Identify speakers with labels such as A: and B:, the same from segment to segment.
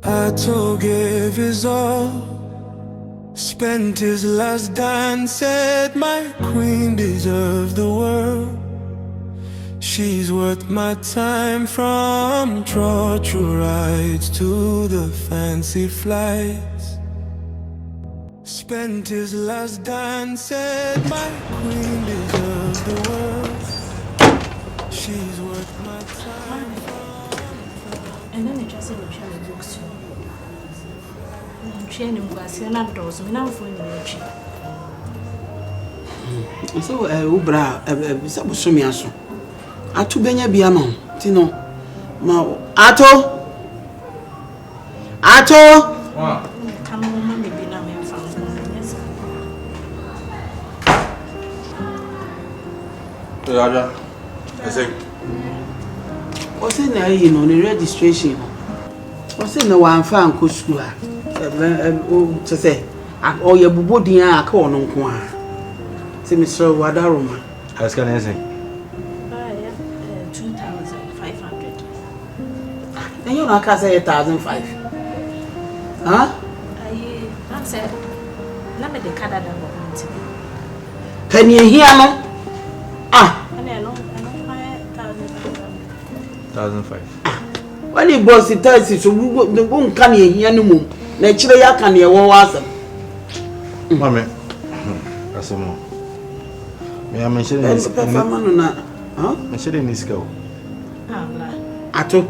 A: Atto gave his all, spent his last dance, said my queen deserved the world. She's worth my time, from trotro rides to the fancy flights. Spent his last dance, said my queen deserved the world. She's worth my time.
B: And then it just said the books. Training was another me now for you.
C: So, Ubra, Sabusumiaso. Atto Benya Biamo, Tino. Atto!
B: Come on, mammy, be now and found.
D: Agya, Aseidu.
C: What's in there, you know, the registration? What's in the one fan could school? To say, oh, your bubodia, I call no one. Say, Mr. Wadaruma.
D: I was going to say
B: 2,500.
C: And you know, I say 1,500. Huh?
B: I said, let me the Canada.
C: Can you hear me? Ah,
B: and I know
D: 1,500.
C: when he was in Tassie, so we won't come here no more. Naturally, I can hear what was them.
D: Mammy, that's a more. May I mention this? Huh? Mention this girl.
C: Atto.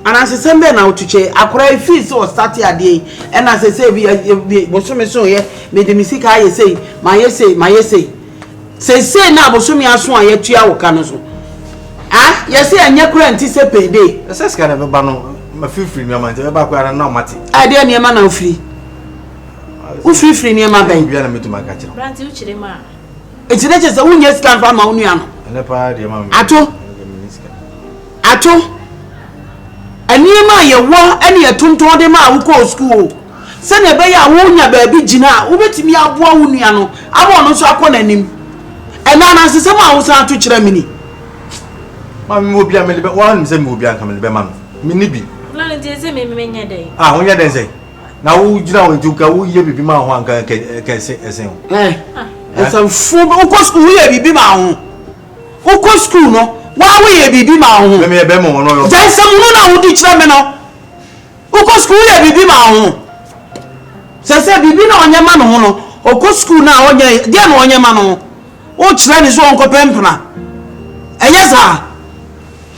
C: And as I say, now to check, I cry fees or start a day. And as I say, we was so here, made the music I say, my essay. Say now, but so me as one yet 2 hours canoso. Ah, yes, and your grant is a payday.
D: The sex can have a banner. My free me, I'm back where I know Matty.
C: I dare near man of free. Who free near my bank?
D: You are me to my catcher.
B: Grant you, Chidema.
C: It's not just a wound yet stand from my own.
D: And the party, mamma.
C: Atto. And near my war, any a tunto de ma who call school. Send a bay, I won't ya baby Gina, who bet me out Wawuniano. I want to swap on him. And now I see some house out to Chiremini.
D: Mammy will be a little bit one, Zem will be a coming to Mamma. Minibi. Ah, when you then say. Now, you know, you can be my one can say, as him.
C: And some fool who goes school here be my own. Who goes school, no? Why will you be my own? Let me a bemo. There's someone who teach them, no? Who goes school here be my own? Says, be on your man, or go school now on your dear on your man. Oh, Chran is one copempana. And yes, sir.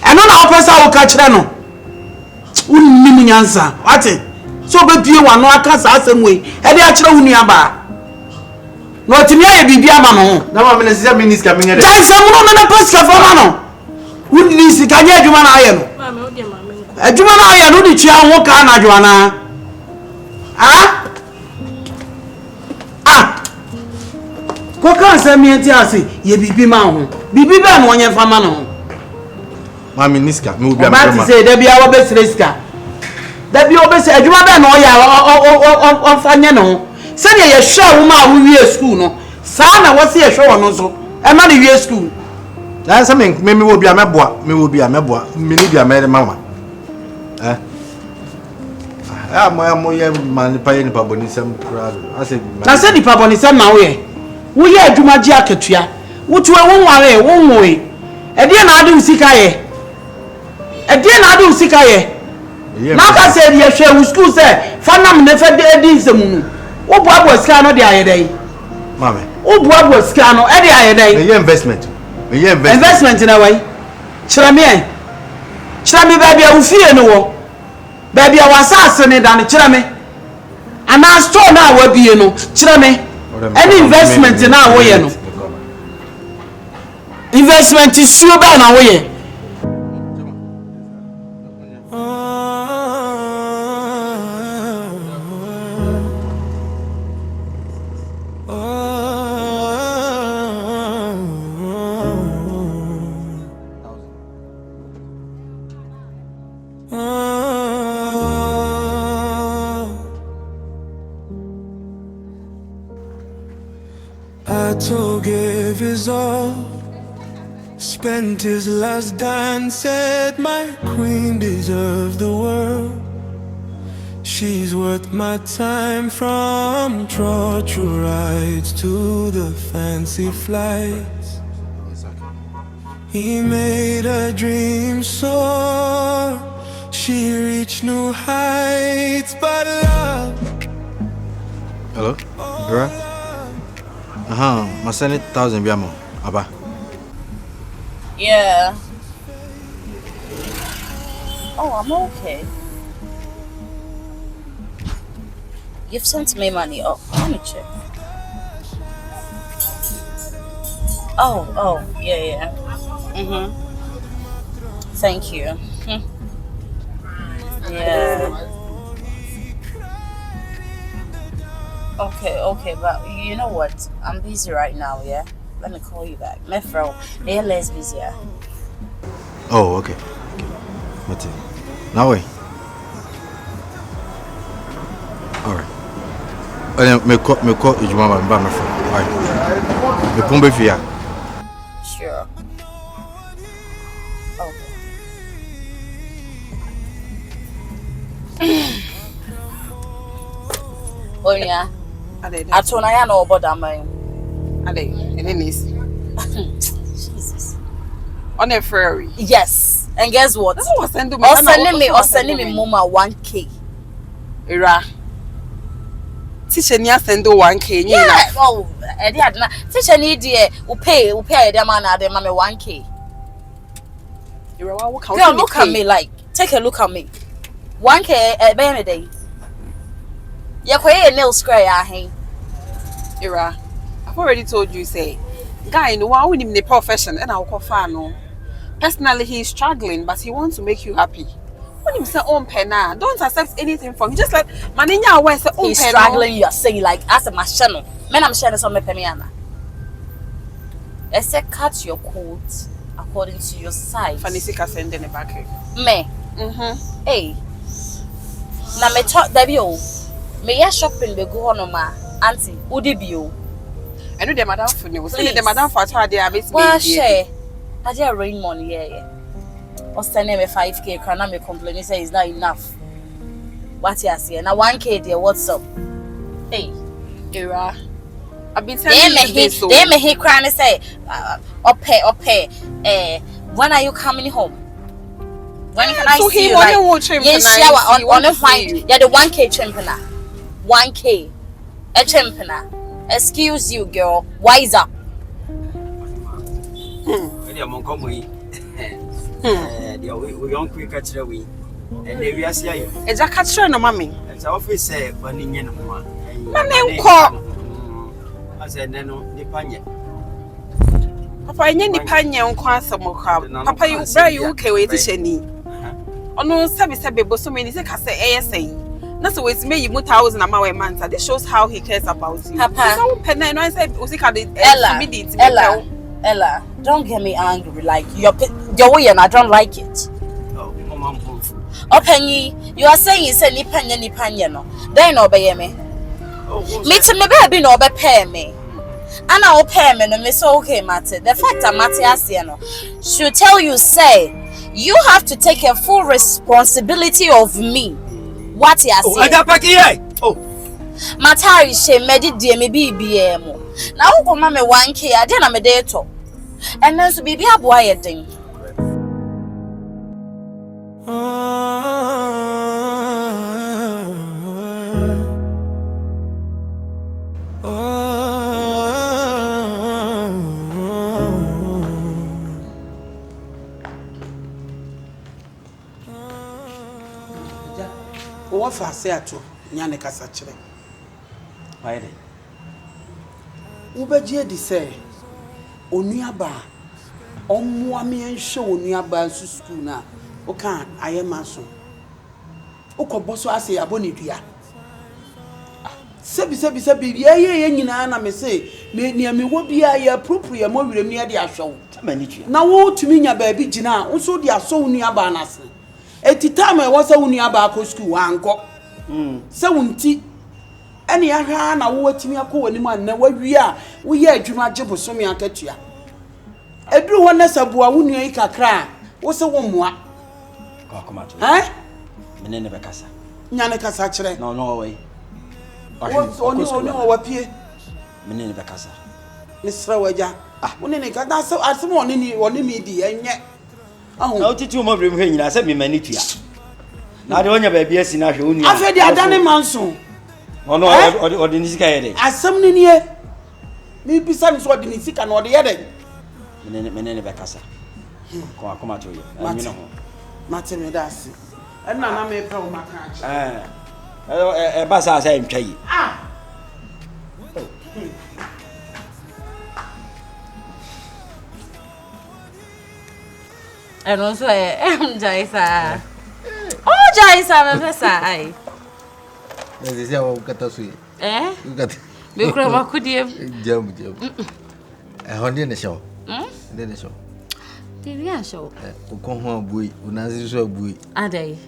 C: And on our person will catch them. Wouldn't answer. What it? So, but you want no cast as some way. And they are children nearby. Not to me, be Biamano. Now, I'm in a minister coming at someone on a pesca for Mano. Wouldn't you see? Can you do an iron? A Juman iron, who did you walk on, Joanna? Ah? What can't send me a tiasi? Ye be Mao. Be Ban one year for Mano.
D: Mammy Niska, move
C: back to say, there be our best risker. There be always a Juman or Fanyano. Send ye a show woman who year school. No, Sana was here show on also. A man year school.
D: That's something. Maybe will be a meboa. Me will be a meboa. Me need a married mamma. I'm more man paying Pabonism crowd. I said,
C: the Pabonism now. We are Juma jacket. Which were one way. A dear Nadu Sikaye. A dear Nadu Sikaye. Maka said, yes, she was school, sir. Fanam never did the moon. What was Scano the other day?
D: Mammy.
C: What was Scano every other day?
D: Investment.
C: Investment in a way. Chirame, baby, I will fear no war. Baby, I was assassinated and Chirame. And I store now will be, Chirame. Any investment in our way, investment is sure by our way.
A: Atto gave his all, spent his last dance, said my queen deserved the world. She's worth my time, from trotro rides to the fancy flights. He made her dream soar, she reached new heights, but love.
D: Hello, bro. I send it 1,000 biamo, Abba.
E: Yeah. Oh, I'm okay. You've sent me money. Oh, let me check. Oh, yeah. Thank you. Yeah. Okay, but you know what? I'm busy right now, yeah? Let me call you back. My friend, they're less busier.
D: Oh, okay. What's it? Now wait. Alright. Me call you mama my friend. Why? Me pombe fia.
E: Sure. Oh yeah. Atto na ya no oboda man.
F: Ade, it is.
E: Jesus.
F: On a ferry.
E: Yes. And guess what?
F: That's what send me.
E: Sending me mama 1K.
F: Era. Teacher nia send 1K.
E: Yeah. Oh, teacher need we pay the man at the mama 1K.
F: Era, what count?
E: Girl, look at me like. Take a look at me. 1K a day. Ya a nail square ya hey.
F: Era, I've already told you, say, guy, no one with him the profession, and I'll call fan. Personally, he's struggling, but he wants to make you happy. When him say own penna, don't accept anything from him. Just like maninya away say own penna.
E: He's struggling, you're saying like as a machine. Men I'm sharing some penniana. I said cut your coat according to your size.
F: Fanisika send in the back.
E: Me. Hey. Na me talk Dabio. Me ya shopping be go on ma auntie udibio.
F: I know the madam for you. Say the madam for her there base.
E: Well share. I just rain money yeah. Or send me 5K can me complain say it's not enough. What you say? Na 1K there what's up? Hey.
F: Era. I've been telling you this so.
E: They me crying say okay. When are you coming home? When can I see you? Yes, shower on a fine. Yeah, the 1K champana. 1K. A champana. Excuse you, girl. Wise up.
G: We don't quick catch the way. And they will see you.
F: It's a catcher, no, mammy.
G: It's always say, when in one. I said, no, the panya.
F: Papa, I need the panya on Quasamoka. Papa, you buy you okay with the sheni. Oh no, Sabi, but so many say, ASA. That's the way it's made you 1,000 a month. This shows how he cares about you.
E: Papa,
F: I said,
E: Ella, don't get me angry. Like your way, and I don't like it.
G: Oh, Mama,
E: Penny, you are saying you said ni panya no. They no obey me. Me to me baby no obey me. And I pay me no me so okay matter. The fact that Matthias should tell you say you have to take a full responsibility of me. What you say?
G: Oh,
E: Matari she made dear me BBM. Now go mama 1K I didn't me day to. And then so be a boy thing.
C: What for Atto? Nyane kasa chire.
G: why then?
C: Ubeje di say onuaba ommoa me enhwe onuaba nsu school na o kan ayema so. Okobo so ase aboni dua. Sebi ye nyina na me say me nia me wo bia ye appropriate mo werem ne de ahwew. Na wo tumi nya ba bi gina wo so de aso onuaba na se. Eti time e wo se onuaba ko school anko. Se wunti Any aha na wo watimi akọ wani mu na wawie a wo ye adwuma agye bosomi akatua eduru ho na saboa wo nua yi kakra wo se wo moa
G: Akoma to
C: menene
G: bekasa
C: nyane kasa kire
G: no way
C: oni o wapie
G: menene bekasa
C: misra waja wonene ka da so asem oni mi di enye
G: na otiti o mabrim hwe nyina se me mani tua na de onya ba bia si na hwe oni
C: afedi adane manso
G: ono odi ni sika yede
C: asem ni nie mi bisa ni so odi ni sika na odi yede
G: menene bekasa ko akoma to yo anyi no ho
C: mate me da si enna na me pe o maka
G: ba sa sa ntwa yi
E: não sou Jaisa. Oh, Jaisa, me pesa ai.
D: Mas esse é o catasuí. O cat.
E: Me crê uma cudia.
D: Jam. É onde é show? Onde é show?
E: Tem show.
D: O conro bui, o nazi só bui.
E: Adai.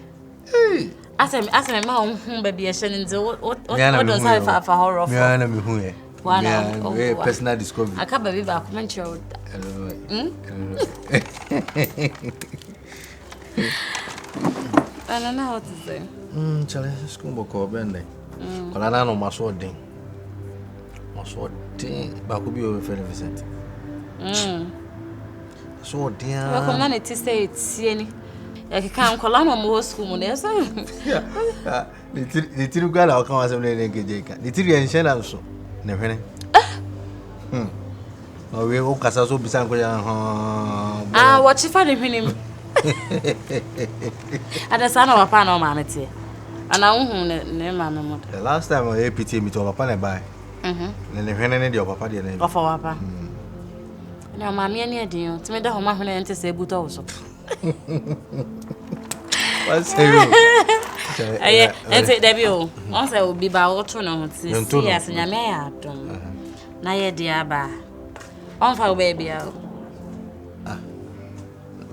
E: Asem ma baby e shene nze o don sai fa horror.
D: Me ana me hu e.
E: Wana
D: personal discovery.
E: Aka baby ba comment your. I don't know how to say.
D: Challenge school boko bende. Kola na no maso den. Maso den ba ko bi o fe Vincent. So den.
E: Wa ko na ne ti say tie ni. E ka kola no mo school mo na so.
D: Yeah. Ni tiri gala o kan wa se ne ngeje ka. Ni tiri en shena so. Ne hwene. No we o kasa so bisa nko ya
E: what if I hwinim. Ada sana wa pa na o ma mete. Ana hu ne ma me mo.
D: The last time I APT me to papa na buy. Ne hwene ne de o papa de na.
E: Ofa wa pa. Na ma me ne adin o. Ti me da ho ma hwene ente se buto wo so.
D: What's it?
E: Ente debi o. On se obi ba wo to no ti si asenya me ya adom. Na ye dia ba. On fa baby a.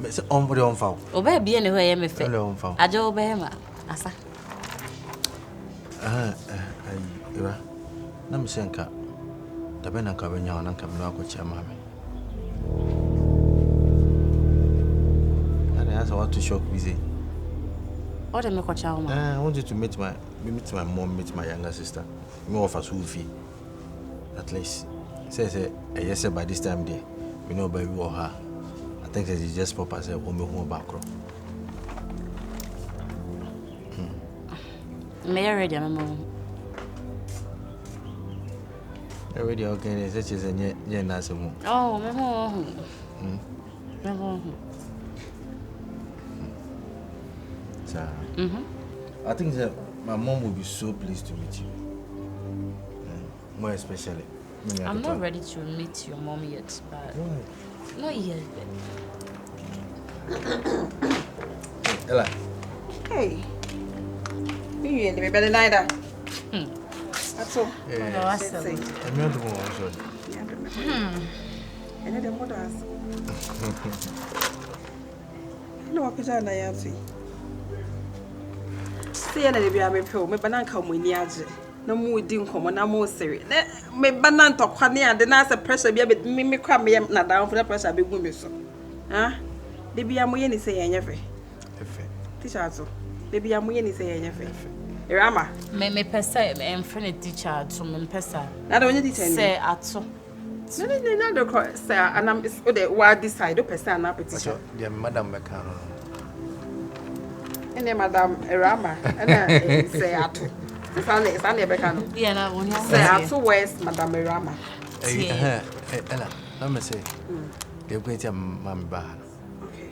D: Me se on body on fa.
E: O baby ne ho ye me fe. Ajo o be ma. Asa.
D: Ira. Na me se nka. Da be na nka be nya na nka me no akochi ama me. That's what to shock busy.
E: What am I coach out?
D: I wanted to meet my mom, meet my younger sister. Me offer school fee. At least. Say yes by this time day. We know by we or her. I think that she just pop us a woman home background.
E: May I ready, Mama?
D: Already okay, such as a near Nasa.
E: Oh, Mama.
D: I think that my mom will be so pleased to meet you. More especially.
E: I'm not ready to meet your mom yet, but not yet.
D: Ella.
F: Hey. You ain't better than either. That's all.
D: I'm not the one, sorry.
F: And then what else? No, I can't say. See, I never be a pro. Me banana come with Niaje. No more doing come na more serious. Me banana to Quania, the nice pressure be a bit me cram me not down for the pressure be women so. Huh? They be a moyen say anything. Teacher, so. Baby, I'm moyen say anything. Awurama.
E: Me pesa em friend teacher to me pesa.
F: Na do onye teacher.
E: Say Atto.
F: No, do say and I'm the what decide do pesa na petition.
D: The madam Mekano.
F: And then Madam Awurama and say Atto. Sunday Bekano.
E: Yeah, na woni
F: say Atto where's Madam Awurama.
D: Ella, let me say. They're going to Mammy Bar.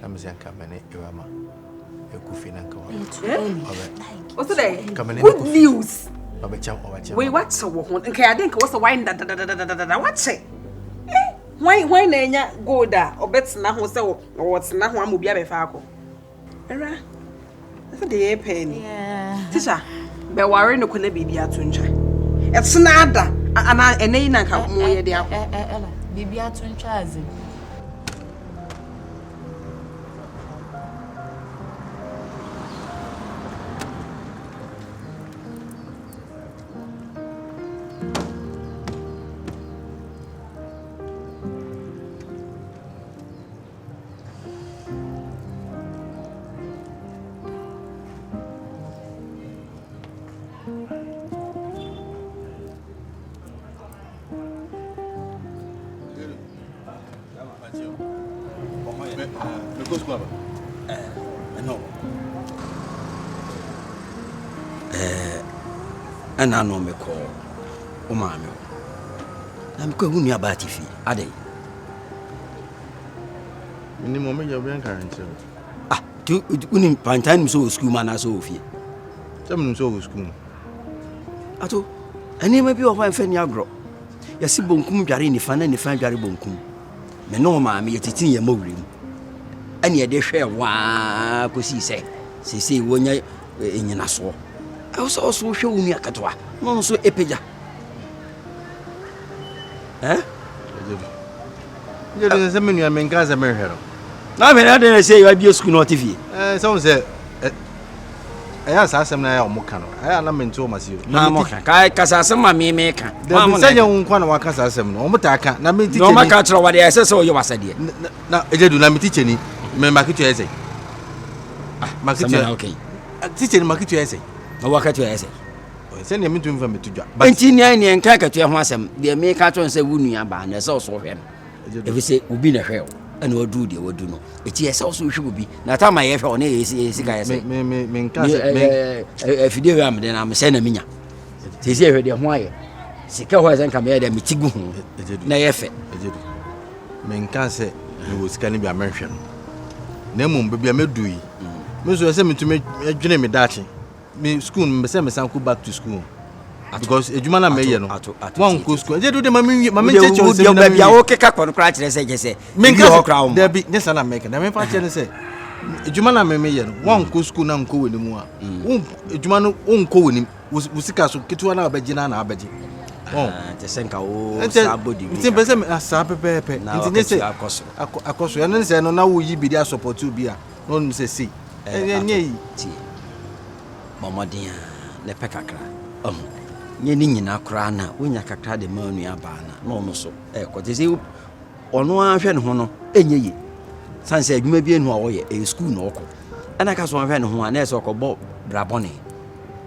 D: Let me say come and Awurama.
F: What's today? Good news. Wait, what's so one? Okay, I think what's the wine that what's it? Why nanya go da or bets na who say what's na one will be a befaco. Era, that's a day pain.
E: Yeah.
F: Tisha, but worry no could be atunja. It's nada, and I ain't a couple more dear.
E: Ella, be atuncha.
D: Because Baba.
G: No. And I know me call. O mammy. I'm going to about if are they?
D: Minimum, you're being current.
G: Ah, to Pantang so schoolman as Sophie.
D: Some so school.
G: Atto, and he may be of my friend Yagro. Yasi bonkum jari ni fan and the fan jari bonkum. Me no mammy yet it's in your mobile. And yet they share one could say when you're in your nassau. I was also showing me a catoa, non so epiga. Eh?
D: You didn't say me, I mean, Gaza Merhero.
G: I mean, I didn't say you have your school not TV.
D: Someone said, I asked him now, Mokano. I am in Thomas.
G: Mamma, Casasama, me make.
D: Mamma said, you won't want to work as him. No, but I can't. Now, me,
G: no, my culture, what I said, so you was a dear.
D: Now, I do not teach any. Market essay. Market, okay. Teaching market essay.
G: I work at your essay.
D: Send him to him to job.
G: But Tinian and Kaka to your husband, they make out and say, Wunia ban, as also him. If we say, we'll be a hell, and we'll do the would do no. It is also should be. Now, time my effort on a guy say, if you do, then I'm sending me. Tis here, dear Wire. Sika was and come here, and Mitigu. Nay, effort.
D: Men can't say you was scanning be American. Nemum be a medui. Monsieur sent me to make a dream me dachi. Me school, me send me some back to school. Because a Jumana may one good school. They do the mammy, baby. I walk a cup on cratch, as I say. Make your crown. There be this and I'm making. I mean, I say, Jumana may one good school and co with the more. Jumano won't co with him. Was Sikasu, Kituana, Bejina, Abaji. Oh, the Senka, body. It's a sape pepe. Now, say, I cost you, and then now we be there support to be a non say, see.
G: Mamma dear, the pecacra. Yenny na crana, when you cacra the money abana, no so. What is you? Or no, I'm friend Hono, and ye. San said, you may be in Hawaii, a school no. And I can't one who an ass or Bob Braboni.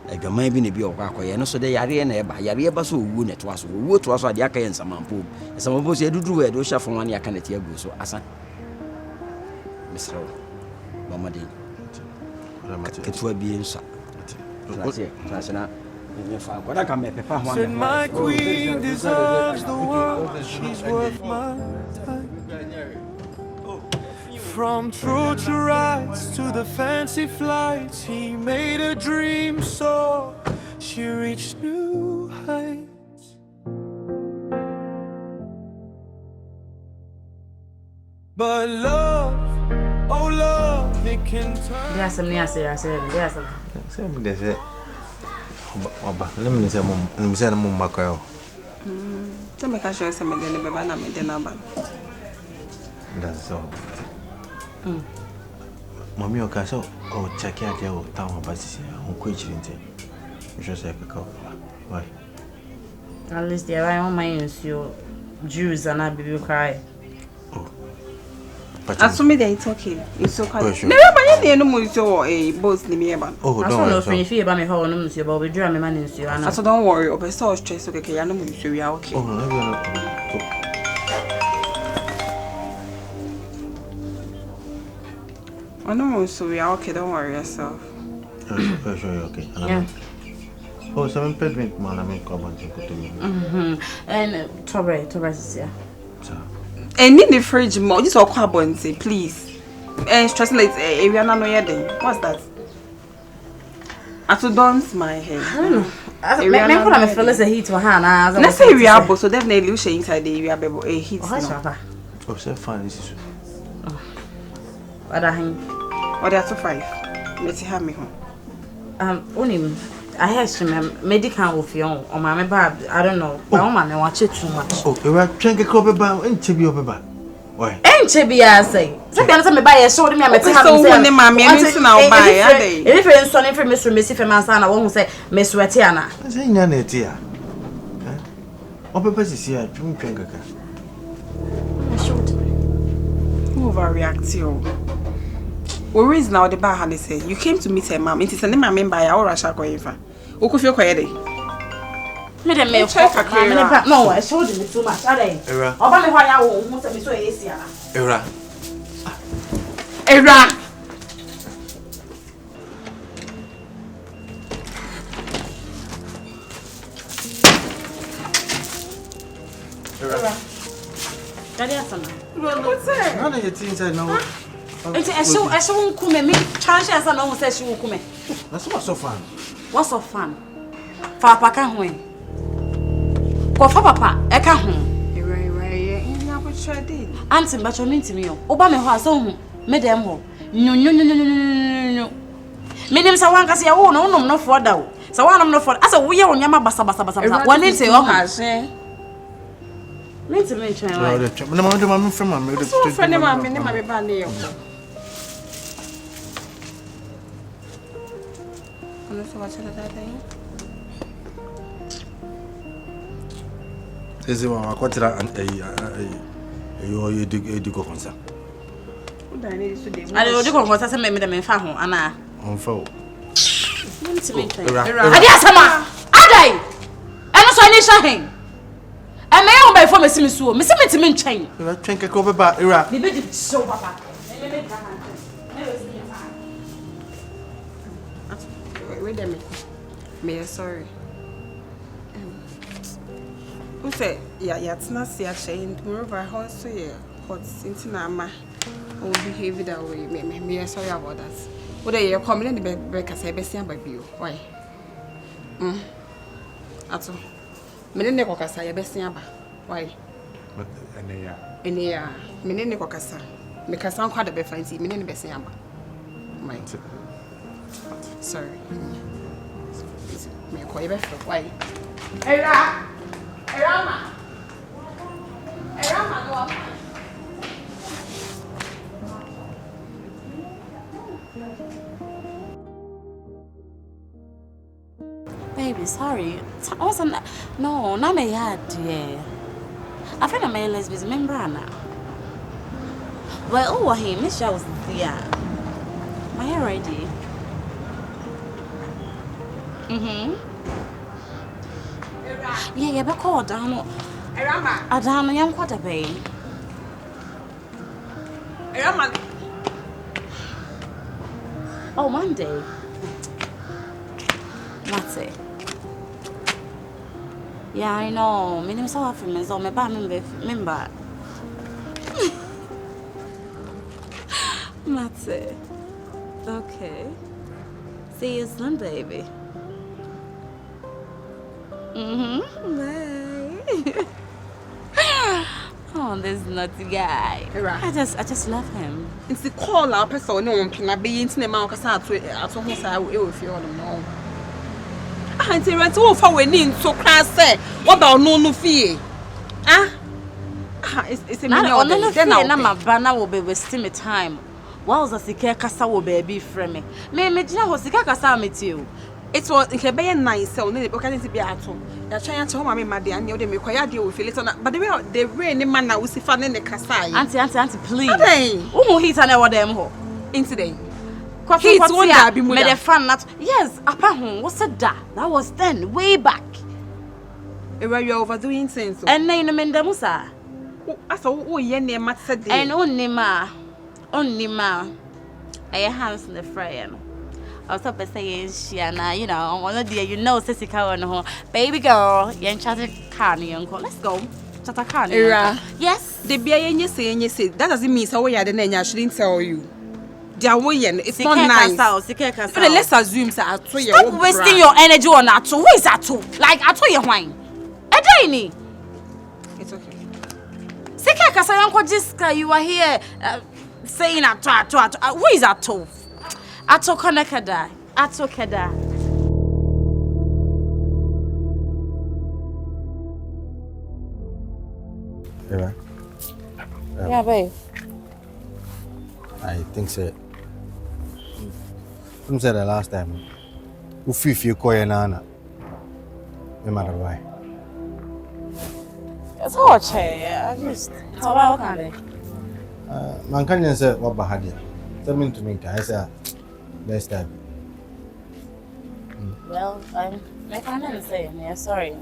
G: A may be a bio quack, and so they are in a by Yariabasu wound it was, what was what Yaka and some pool. And some of us do a do share from 1 year can at your go so as a Miss Rowe, Mamma dear. It will be in sa.
A: Said my queen deserves the world. She's worth my time. From true to rights to the fancy flights, he made a dream so she reached new heights. But love, oh love, it can turn.
B: There's some near say, there's some.
D: There's it. Let me say, MAKRA.
F: Tell me, can show some again, but I'm in the number.
D: That's all. Mammy, or castle, or check out your town of Basia, or quitch it. Just like a cup. Why?
B: At least the I on my your Jews and I be cry.
F: As for me, they're talking. It's so quiet. Never mind, no more so a boss near.
D: Oh,
B: don't know if you about me how I'm monsieur, but we dream a man in you. And
F: so don't worry, over so stress. Okay, I know you are okay. I know, so we are okay. Don't worry yourself.
D: Okay.
B: Yeah.
D: Oh, some impediment, man. I mean, come on, to me.
B: And Torres is here.
F: And in the fridge, more just all carbon, say please. And stress like area no yet. What's that? Atto don't my head.
B: I don't know. I'm feel as a heat to her now.
F: Let's say we are, so definitely we should inside the area a heat.
D: Oh, so fine. This is.
B: What I hang.
F: What are 5? Let's have me home.
B: Only I have some medical with you on my bab. I don't know. My woman, I watch it too much.
D: Oh, you are trying to cover about and to be over back. Why?
B: Ain't to be, I say. Second, me buy a soda, me, I'm a
F: so when the mammy, I'm missing out by a
B: if you're son for Mr. Mansana, I won't say Miss Watiana.
D: I say, Nana, dear. Oh, Papa is here. Drink.
F: Overreact you. Where is now the bar? How they say you came to meet her mom. It is a name I mean by our Russia Coiva. Okufio Coyede.
B: No, I showed him too much. Are they? Obama, why I won't say so easy.
D: Era.
F: Era.
B: Daddy Asana.
F: What's that?
D: None of your things I know.
B: I show come me. Chance Asana who says she will come.
D: That's what's so fun.
B: What's so fun? Papa can win. Ko fa papa e ka ho. Auntie but you mean to me. Oba me ho aso hu. Me dem ho. Nyo. Me dem sa wan ka se ya wo no nom no fo da wo. Sa wan nom no fo. Asa wo ye wo nyama basa. Won nti o ho. Me to me try.
D: No mama from mama.
F: So friend mama ne mama ba ne yo. Ono so wacha da dai.
D: Eze wa kwatira you go concern.
B: Ale o di kon konsa se me de me fa ho ana.
D: On fo.
B: Me to me try. Adi asama. Adai. Eno so ni sha hen. E me yo ba ifo me simi suo. Me simi timi ntwen.
D: Era twen keke beba era.
B: Me be di so papa. Me
F: Wait a minute. Me sorry. Who say it's not see actually moreover how so yeah hot into nama or behave that way. Me sorry about that. What are you coming in the break as I be seen by you? Why? Atto. Me ne ko kasa ye be seen ba. Why? Ene ya. Me ne ko kasa. Me kasa nkwa da be fancy me ne be seen ba. My. Sorry. Me ko ye be for why? Era Awurama no.
B: Baby, sorry. I wasn't. No, not my yard, yeah. I think I'm a lesbian membrana. Well, oh, hey, Miss was there. My hair ready. Yeah, but call down. I down young quarter bay. Oh, Monday. That's it. Yeah, I know. My name is so often, so my bad member. That's it. Okay. See you soon, baby. Bye. Oh, this naughty guy. I just love him.
F: It's the call our person no one can be into the mouth as at home say we feel no. Auntie rent all for we need so crass say what about no fee? It's a minute then
B: na my banner will be wasting my time. Whilst the sika kasa will be friend me. Me jina ho sika kasa met you.
F: It was in a nice so no can be Atto. You're trying to home my dear and you make quite deal with it but the rain man now will see fun in the Kasai.
B: Auntie, please. Oh, he's an hour them ho.
F: Incident.
B: He's one that be made a fun not. Yes, apa home. What's that? That was then, way back.
F: Where you're overdoing things.
B: And then you mean the Musa.
F: I thought, oh, yeah, near Matsa.
B: And only ma. I have in the frame. I was up saying, Shiana, you know, one of the, Sissy on her baby girl, young chatted carny uncle. Let's go. Chatta carny. Yes.
F: The beer and you say, that doesn't mean so. I shouldn't tell you. They're weighing, it's not nice. But let's assume that stop
B: wasting your energy on Atto. Who is Atto? Like Atto, your wine.
F: It's okay.
B: Sika kasa uncle Jiska, you are here saying Atto. Who is Atto? Atto Konekada. Atto Keda. Yeah, babe.
D: I think so. Who said the last time? Who feel koya nana? No matter why.
B: It's hard, I just. How about Kande?
D: Man can't say what Bahadia. Tell me to make I say best time.
B: Well, I can't say, yeah, sorry.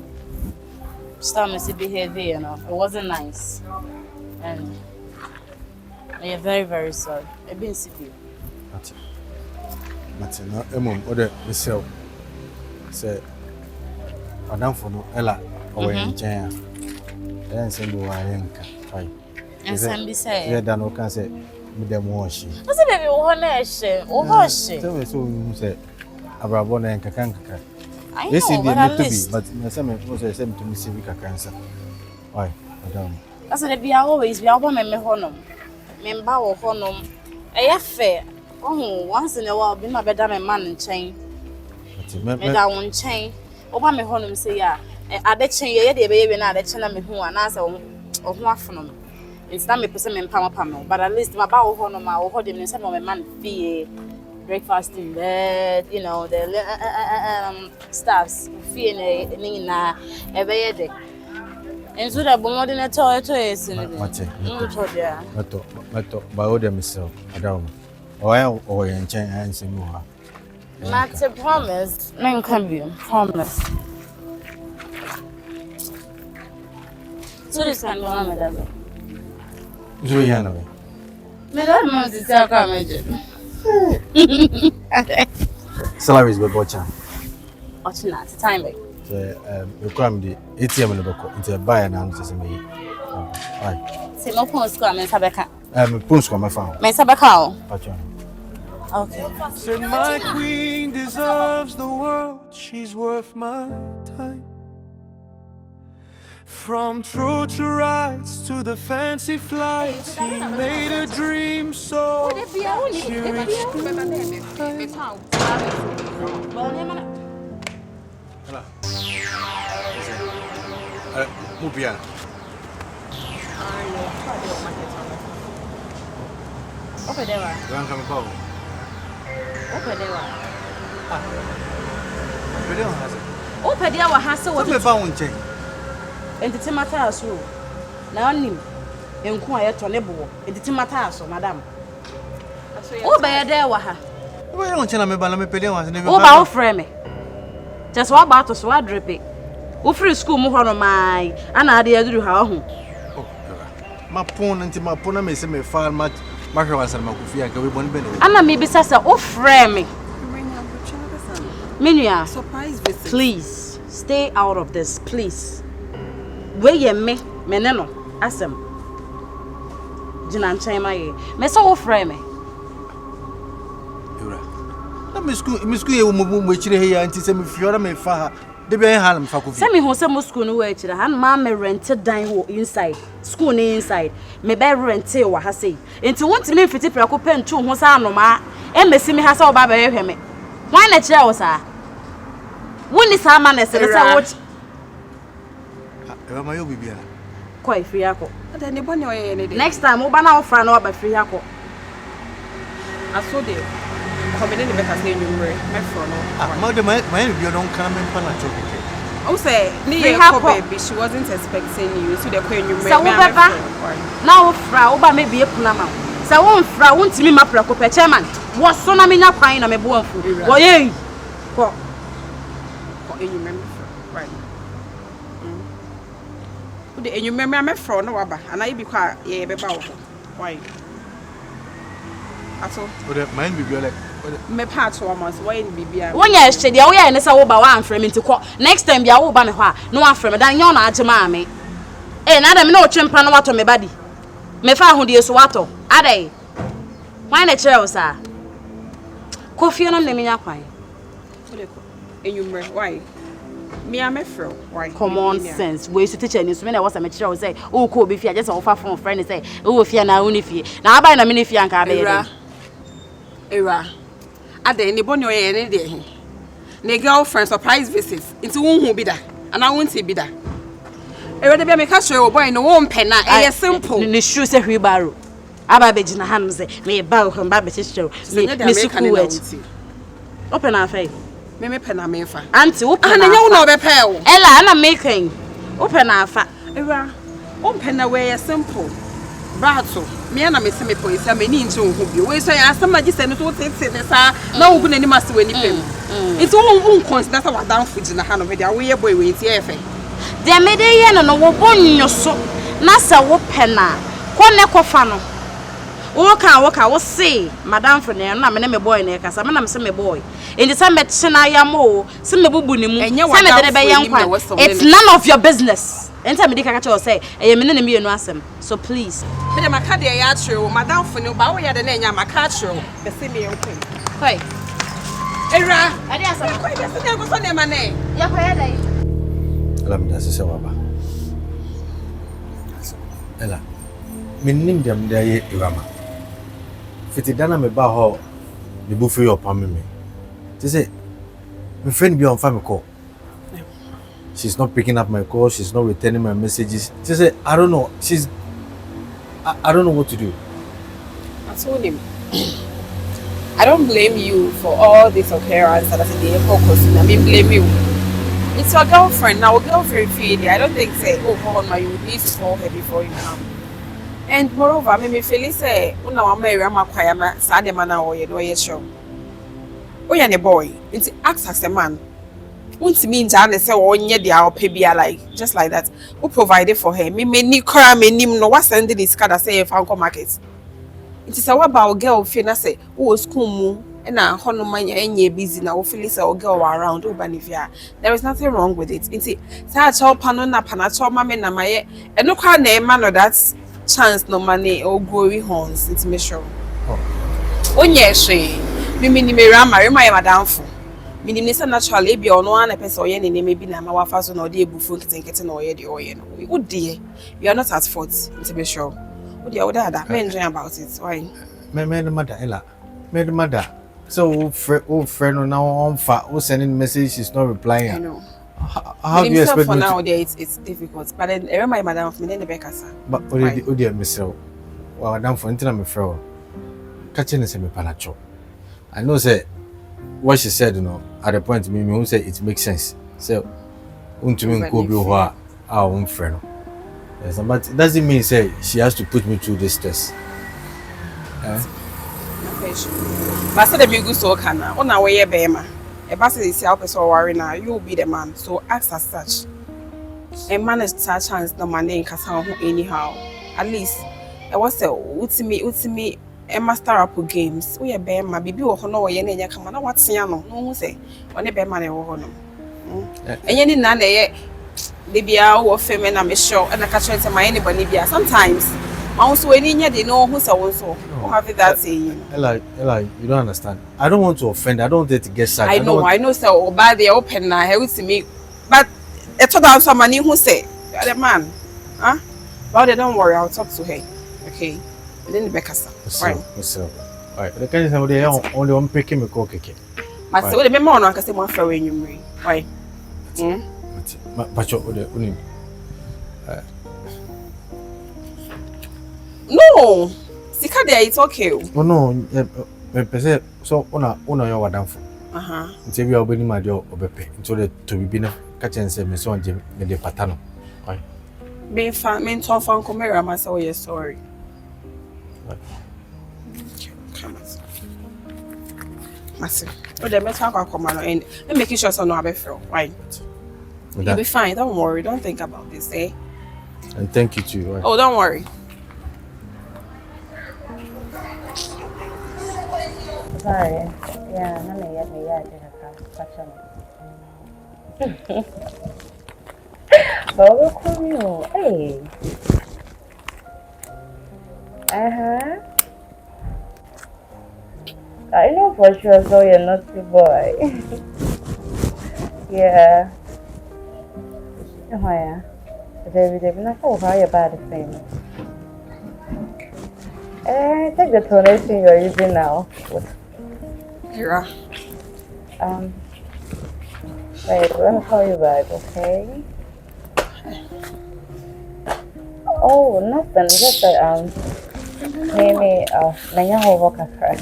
B: Stop missing behavior, it wasn't nice. And
E: I am very, very sorry. I've been sick.
D: But no, other myself say, Madame for no Ella or in China. Then send you a
E: and some be say,
D: yeah, no can say, Madame Washi.
E: I said, baby, one nation, or Washi.
D: Tell me so you say, Abrabona and Kakanka.
E: I
D: Yes,
E: know,
D: it
E: but I
D: need to be,
E: missed.
D: but some was the same to me, civic cancer. Why, Madame?
E: I said, be always be our woman, me honum. Member or honum. I fair. Oh, once in a while, be my bedam and man and chain. Madame won't chain. Oba me honum say, yeah. I bet chain, the baby, and I let channel me who and answer of one from them. It's not me person in Pamapano, but at least my bow honum, I will hold him in some of my man fee. Breakfast in bed, you know, the staffs, fee Nina, every day. And so that more than a toy is in it.
D: By order myself, Madame. Or in China and Simua.
E: Not a promise, men can be promise. So this can go on, Madame.
D: Juliana.
E: Madame is the
D: Salaries were butcher.
E: What's not time?
D: You come the ATM in the book into a buy and answers me. Aye.
E: Say no post come and Sabeka.
D: Punch come my phone.
E: My Sabaka. Okay.
A: Said my queen deserves the world, she's worth my time. From true to rights to the fancy flights, he made a dream so she reached
D: Mubia.
E: Okay, there are.
D: You want to come call?
E: Okay, there are.
D: Okay,
E: there were hassle what
D: you found check.
E: And the tomatoes rule. Now, Nim, and quiet on a bowl, and the tomatoes, madam. Oh, by a day, waha.
D: Why don't you let me pay once?
E: Oh, bow frame. Just what about to swat dripping? Who free school more on my and I do how home.
D: My phone and my pona may say me far much. MAKRA and Makufia can be one benefit.
E: Anna maybe says, oh, frame. Minia,
F: Surprise visit.
E: please stay out of this, please. Where ye me, meneno, asem. Jinan Chima ye. Me so frame.
D: Miss School, which here until some Fiora may far. The bear Hallam Facu.
E: Send me home some school no way to the hand. Mamma rented dine inside. School inside. Me bear rent what I say. Into one to me 50 preoccupant to Hosano, and me see me has all by him. Why not tell us, sir? When is our man as a watch?
D: My baby.
E: Quite free.
F: Next
E: time, Obana friend over free. I
F: saw them. Coming in the better saying you were my friend.
D: Mother, my you don't come in Panacho.
F: I say, baby, she wasn't expecting you, so the queen you made.
E: Now, Frau, but maybe a plumber. So, one Frau won't me my preoccupation, chairman. What son of me not crying on a boy? Why, eh? What?
F: You remember, right? And you remember my friend, no, and I be quiet, yeah, about why? Atto.
D: But mine be like.
F: Me part almost why in bibia.
E: One year she dey we na say wo ba wan frame nti ko next time bia wo ba me ho a no wan frame dan nyo na agema me na da me na o twempa na wato me badi me fa ahodie so wato adai why na chere osa kofi na me nya kwan
F: Enyumre why me am afro why
E: common sense we so teacher ni so me na was me chere o say o ko obi fia just o fa phone friend say o fia na uni fie na abai na me ni fia nka ba
F: era Ade ni boni oye ni de. Ne girlfriend surprise visit. Into won be da. And I won't be da. E we de be make sure boy no won pe na e simple.
E: Ni shoe say wheelbarrow. Aba be gina hanum say me ba ho ba be chicho. Me suku wet. Open na fai.
F: Me pe na me fa.
E: Auntie open na.
F: Na nya wo na be pe wo.
E: Ella na making. Open na fa.
F: Era. Won pe na we simple. Brato. Me na me se me police me ni nche wo bi we so ya asama gi se no to tete ne sa na wo gu nani mase we ni pem it's wo consider sa wadan fuji na ha no me dia we ye boy we ti efe
E: de me de ye no wo bonyo so na sa wo pe na ko ne ko fa no
B: Woka, wo say, Madam for na me me boy na kasa, me na me say me boy. In the time me chena ya mo, say me bubu ni mu. Say me de be yankwa. It's none of your business. Enter me dika ka say, eh me ne me no asem. So please.
F: Me de maka de ya true, Madam for no ba wo ya de na nya maka true. Be say me okay.
B: Hey.
F: Era, ade asem ko be say go so na ma na.
B: Ya ko ya dai.
D: Ela me dá se waba. Ela. Minim dem de ye Awurama. Fiti dana me ba ho me bu free up am me. Say my friend be on family call. She's not picking up my call, she's not returning my messages. She say I don't know. I don't know what to do.
F: I told him I don't blame you for all this occurrence that I said they focus. I mean blame you. It's your girlfriend. Now girlfriend feel I don't think say oh my you need to call her before you come. And moreover, me feel say, una wa marry am akwaya ma sa de man na wo ye do ye show. O ya ne boy, it's ask as a man. Won't mean Jan say wo nye dia o pe bia like just like that. Who provided for her? Me ni kra me nim no what send this card say if anko market. It is our about girl feel na say wo school mu e na hono manya enye busy na wo feel say o girl around o banifia. There is nothing wrong with it. It's say cha pano na pana cha ma me na maye. E no kwa na e man no that's chance no money or glory horns into me show. Onye she me rama madam fo. Me ni say naturally be ono an person oye ne maybe na ma wafa so na odi ebufu nkete na oye de oye no. Wo die you are not at fault into me show. Wo die oda me enjoy about it. Why?
D: Me the mother Ella. Me the mother. So friend no now on fa who sending message she's not replying.
F: I know.
D: How do you expect
F: for
D: me
F: now it's difficult. But then remember madam for me then the back asa.
D: But odi myself. Well, madam for intina me frɛ. Catching say me panacho. I know say what she said, you know, at the point me who say it makes sense. So untumi nko bi ho a won frɛ no. Yes, but it doesn't mean say she has to put me through this stress.
F: But say the big so kana. Ona we ye bema. A person is help us or worry now, you will be the man. So act as such. A man is such chance no money in Casa anyhow. At least I was a ultimate a master up games. We are bear my baby or no way any come on what's no who say on a bear money or no. And any none they or feminine I'm sure and I catch it my anybody be sometimes. Also, any they know who's also have that saying.
D: Ella, you don't understand. I don't want to offend. I don't want it to get sad.
F: I know, so by the open now, I would see me. But I told out somebody who say, the man, huh? But don't worry, I'll talk to her. Okay. And then the back right.
D: Right. The kind of somebody only one picking me cook.
F: But so the memory I can say one for you. Why?
D: But you
F: no, Sika there it's okay.
D: Oh no, me pese so una yo wadamfo. Nti bi obeni ma de obepe. Nti de to bibi na ka chense me so nje me de patano. Why?
F: Me fan me to fan ko me rama say we sorry. Come on. Massive. Oh, the me talk akoma no and me make sure so no abefro. Why? You'll be fine. Don't worry. Don't think about this, eh?
D: And thank you too. Right?
F: Oh, don't worry.
E: Sorry. Yeah, no, oh, cool. Hey. I know for sure, so you're not the boy. Yeah. Oh, yeah. They've not so high about the thing. Take the tonation you're using now.
F: Here.
E: Wait, let me call you back, okay? Oh, nothing. Just that, maybe, Nanya Hovo Kakra.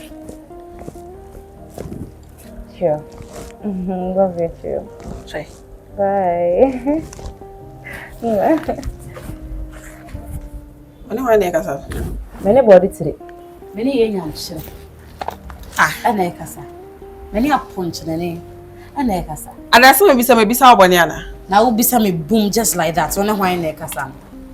E: Sure. Love you too.
F: Say.
E: Bye.
F: Ano wa na kasa?
E: Many body today.
B: Many young and a casa. Many a punch in the name. And a casa.
F: And I saw maybe some oboniana.
B: Now will be some boom just like that. When I wine a casa.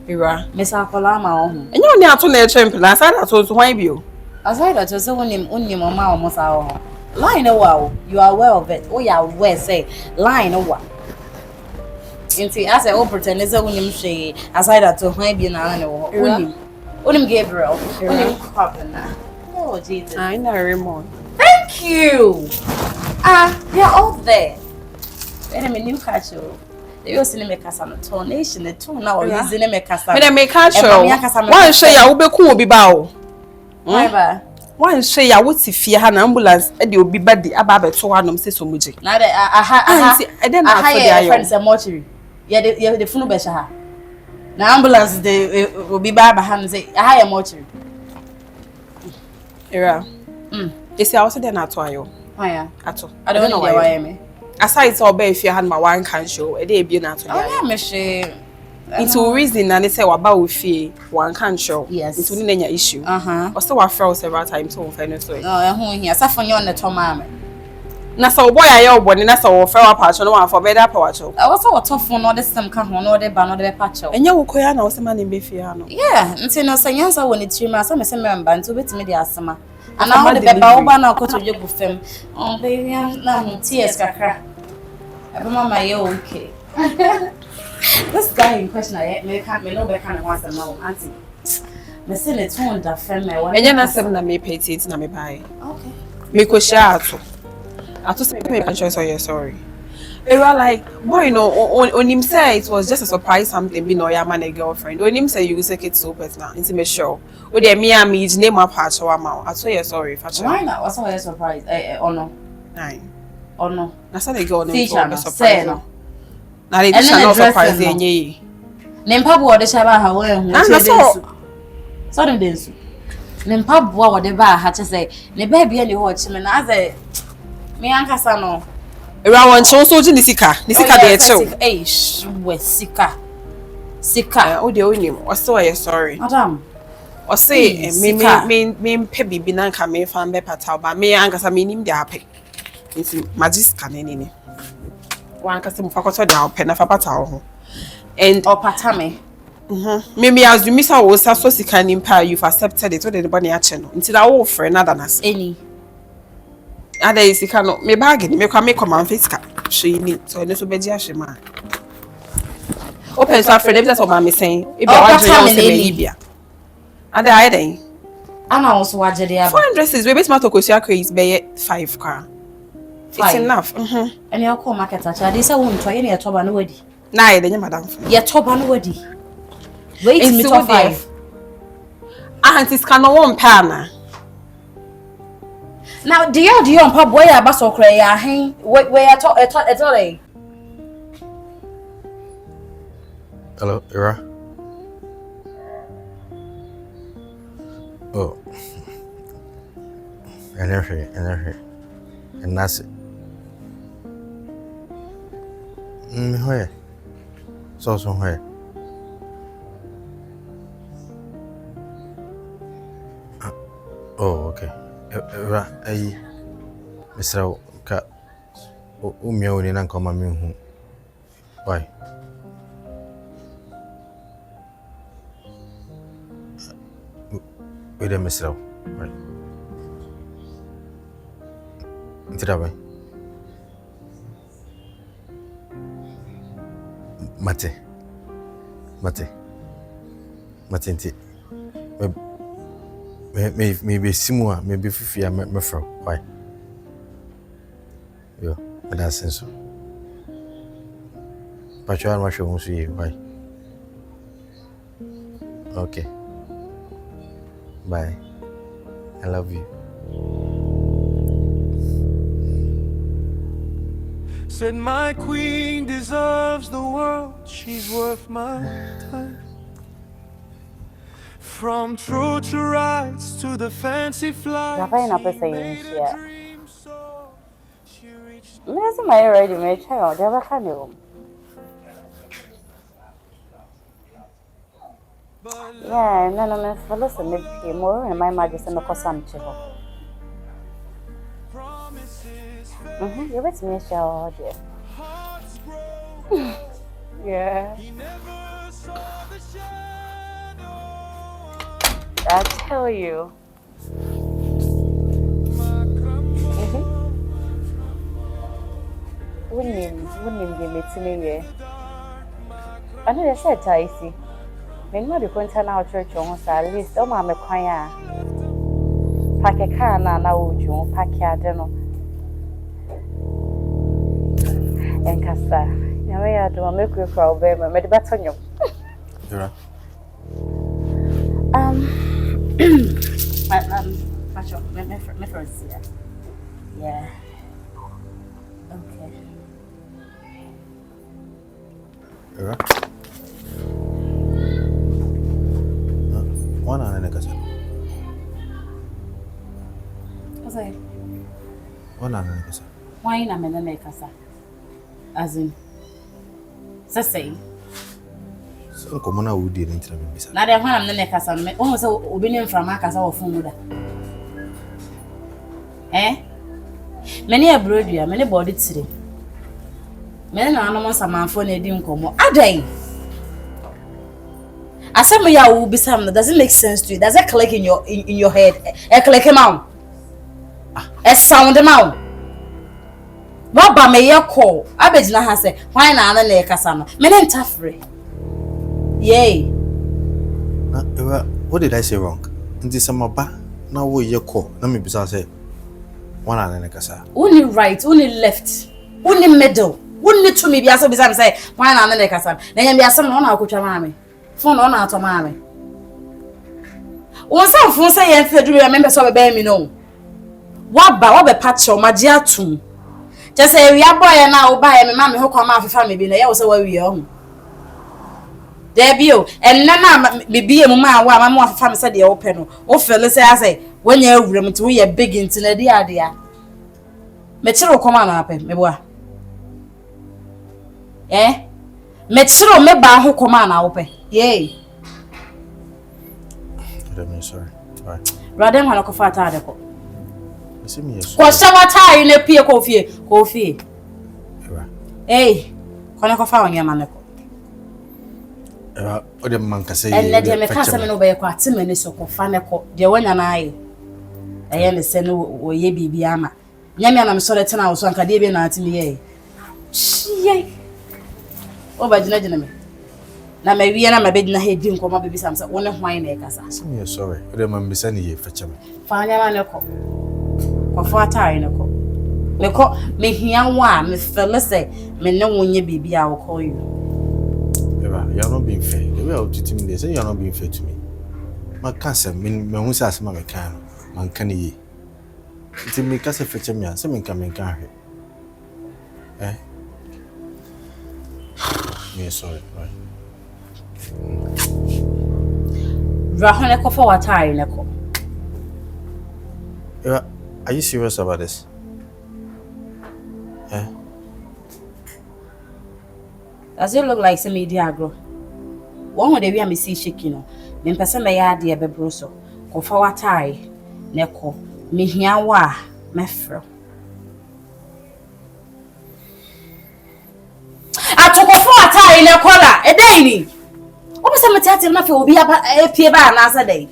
F: Ira.
B: Miss Akolama.
F: And you only have to let champion. I said that was why you.
B: Aside to say only mama almost our line a while. You are aware of it. Oh, yeah, where say line a while. Inti as I pretend is a winning she aside to high be now. Unim Gabriel. Unim Coppena. Oh, Jesus.
F: I know Raymond.
B: Thank you. You're all there. Enemy new catcher. They also make us on a tonation, the tone now is in a make us.
F: When I make catcher, why say I will be cool be bow? Why say I would see fear an ambulance and you'll be bad the ababa to one say so much. Now I didn't have friends a mortuary. Yeah, the funeral besha. Now ambulance they will be bad behind say I hire mortuary. Era. They say I was there not why you.
B: Why?
F: Atto.
B: I don't know why I am.
F: Aside so be if you had my one can show a day be not.
B: Oh yeah, me
F: into reason and they say about with fear one can show.
B: Yes.
F: It's only any issue. Or so I felt several times so fair so.
B: No, who here? Suffer you on the tomame.
F: Na so boy ayo boni na so fair patch no one for better patch.
B: I was so tough for no the same can no the ban no the patch.
F: Enya wo koya na wo se man be fear no.
B: Yeah, nti no sanyansa woni trima so me se member nti obetimi de asema. Ana ho de beba wo ba na akoto jogu fam. Oh baby na mu tears kakra. Ebe mama ye okay. This guy in question I me no be kind of wants to know auntie. Me say le tone da fam me one.
F: Enya na sem na me pay it na me buy.
B: Okay.
F: Me ko share Atto say me pan choice or sorry. They were like, boy, no, on him say it was just a surprise something be no your man a girlfriend. On him say you take it so personal, intimate show. Oh they me and me name up patch or amount. I say sorry, fashion.
B: Why not? What's a surprise? Oh no.
F: Nine.
B: Oh no.
F: Na say they go on
B: Teacher,
F: for
B: no.
F: surprise.
B: No.
F: Na they just not surprise the nye.
B: Nempa bo de shaba ha we hu.
F: Na so.
B: So dem densu. Nempa bo wo de ba ha che say ne ba bia ne ho chime na aze me ankasa no.
F: Era won so ji nisika de echew.
B: We sika.
F: O de onim. O say sorry.
B: Madam.
F: O say me pe bibi na nka me fan be pata ba me ankasa me nim de ape. Nti magiska ne. Wan kase mu fakoto de ape na fa pata ho. And
B: or pata me.
F: Me as you miss our so sika nimpa you've accepted it. What the body ache no. Nti da wo frɛ na da na se.
B: Any.
F: Ada isika no me bag ni me kwa me come face ka. Hwe ni. So ene so beji ahwe ma. Open so afre dem so ma me sen. E bia wa jere se me libia. Ada ai den.
B: Ana also wa jere aba.
F: 400 is we bet matter kosia craze be 5 kwa. It's enough.
B: Any call market acha. They say won to ye na toba no wadi.
F: Na ye den madam.
B: Ye toba no wadi. Wait me to 5.
F: Aunties can no one pana.
B: Now do you on pub boy abaso kra ya hen we eto
D: Hello, Ira. Oh. Energy. And that's it. Where? So somewhere. Oh, okay. Ira, Mr. Ka umia woni na nkoma me hu. Why? Wait a Mr. Right. Entira bem. Mate nti. Me be simua, me be fifia me fro. Why? Yo, that's sense. But you are not sure why. Okay. Bye. I love you.
A: Said my queen deserves the world. She's worth my time. From true to rights to the fancy flights.
B: Rafael na pesa yinshia. Mezi my ready me child never can you. Yeah, no me follow me pay more and my majesty no kosam chiho. You bet me show dear. Yeah.
E: I'll tell you. Wouldn't give me to me. I know they said I see. When you go to our church on at least oh mamma choir. Pack a car now you pack ya dinner. And Cassa, I do make you for baby, made better on you. My first year. Yeah. Okay.
D: One and a
B: What's that?
D: One and a
B: Why in a man make us? As in, say.
D: So, come on, would didn't tell me.
B: Now, then, when I'm the neck as I'm almost obedient from Marcus or Fumuda. Eh? Many a brood, many bodied city. Many animals are man for Nadine Como. A day. As some of you will be some that doesn't make sense to you. Does it click in your head? A click him out. A sound him out. What by me your call? I bet you has said, why not the neck as I'm men tough free. Yay.
D: What did I say wrong? In this summer back, now what you call? Let me say one and a casa.
B: Only right, only left, only middle, only to me be as I say, why not the casa? Then be as someone I could mammy. Phone on out of mammy. One some phone say, and Fedri remember so obey me no. What by patch or my dear tomb? Just say we are boy and now buy me mammy who come out of family being there also where we are. There be you, and Nana be a mamma while my mother family said the open. Oh, fellas, I say, when you're room to we are big into the idea. Metro come on up, me boy. Eh? Metro me ba who come on open. Yay.
D: I'm sorry.
B: Rather than a coffee article.
D: See me,
B: What's some tie in a peer coffee? Eh, Conaco found your maniacal.
D: What the man can say,
B: and let him a customer over a quarter minutes or Fanaco, the one and I understand where ye be Biama. Yamian, I'm sorry to know, so I can be not in the air. Yea. Oh, by the enemy. Now, maybe I'm a bed in a head, didn't come up with some one of my neckers. I'm
D: sorry. I don't be sending you fetch me.
B: Find a maniacal. Or for a tie in a call. Me call me here one, Miss Phyllis say, me no one ye be, I will call you.
D: You're not being fair. The way out to me, they say you're not being fair to me. My cancer, my who says my can, man can ye. It's me, Cassie fetch me, and some coming carry. Eh? Me sorry, right?
B: Rahoneko for what I neko.
D: Are you serious about this? Eh?
B: Does it look like some media grow? One day we are missing shaking. Then person may add the bebroso. Go for what I neko. Me here wa mefro. I took a for a tie in a collar a day. What was some attack enough will be a peer by another day?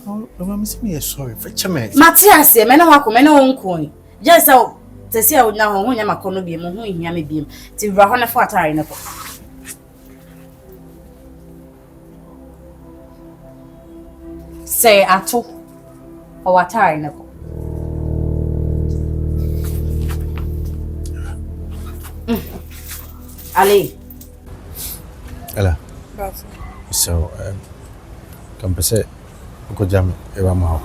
D: Oh, me sorry, fetch me.
B: Matthias, men are coming on coin. Just so. To see how now when I'm going to be moving here, maybe to run a fat tire in a say Atto or a tire in a Ali.
D: Ella. So, come say, go jam Awurama.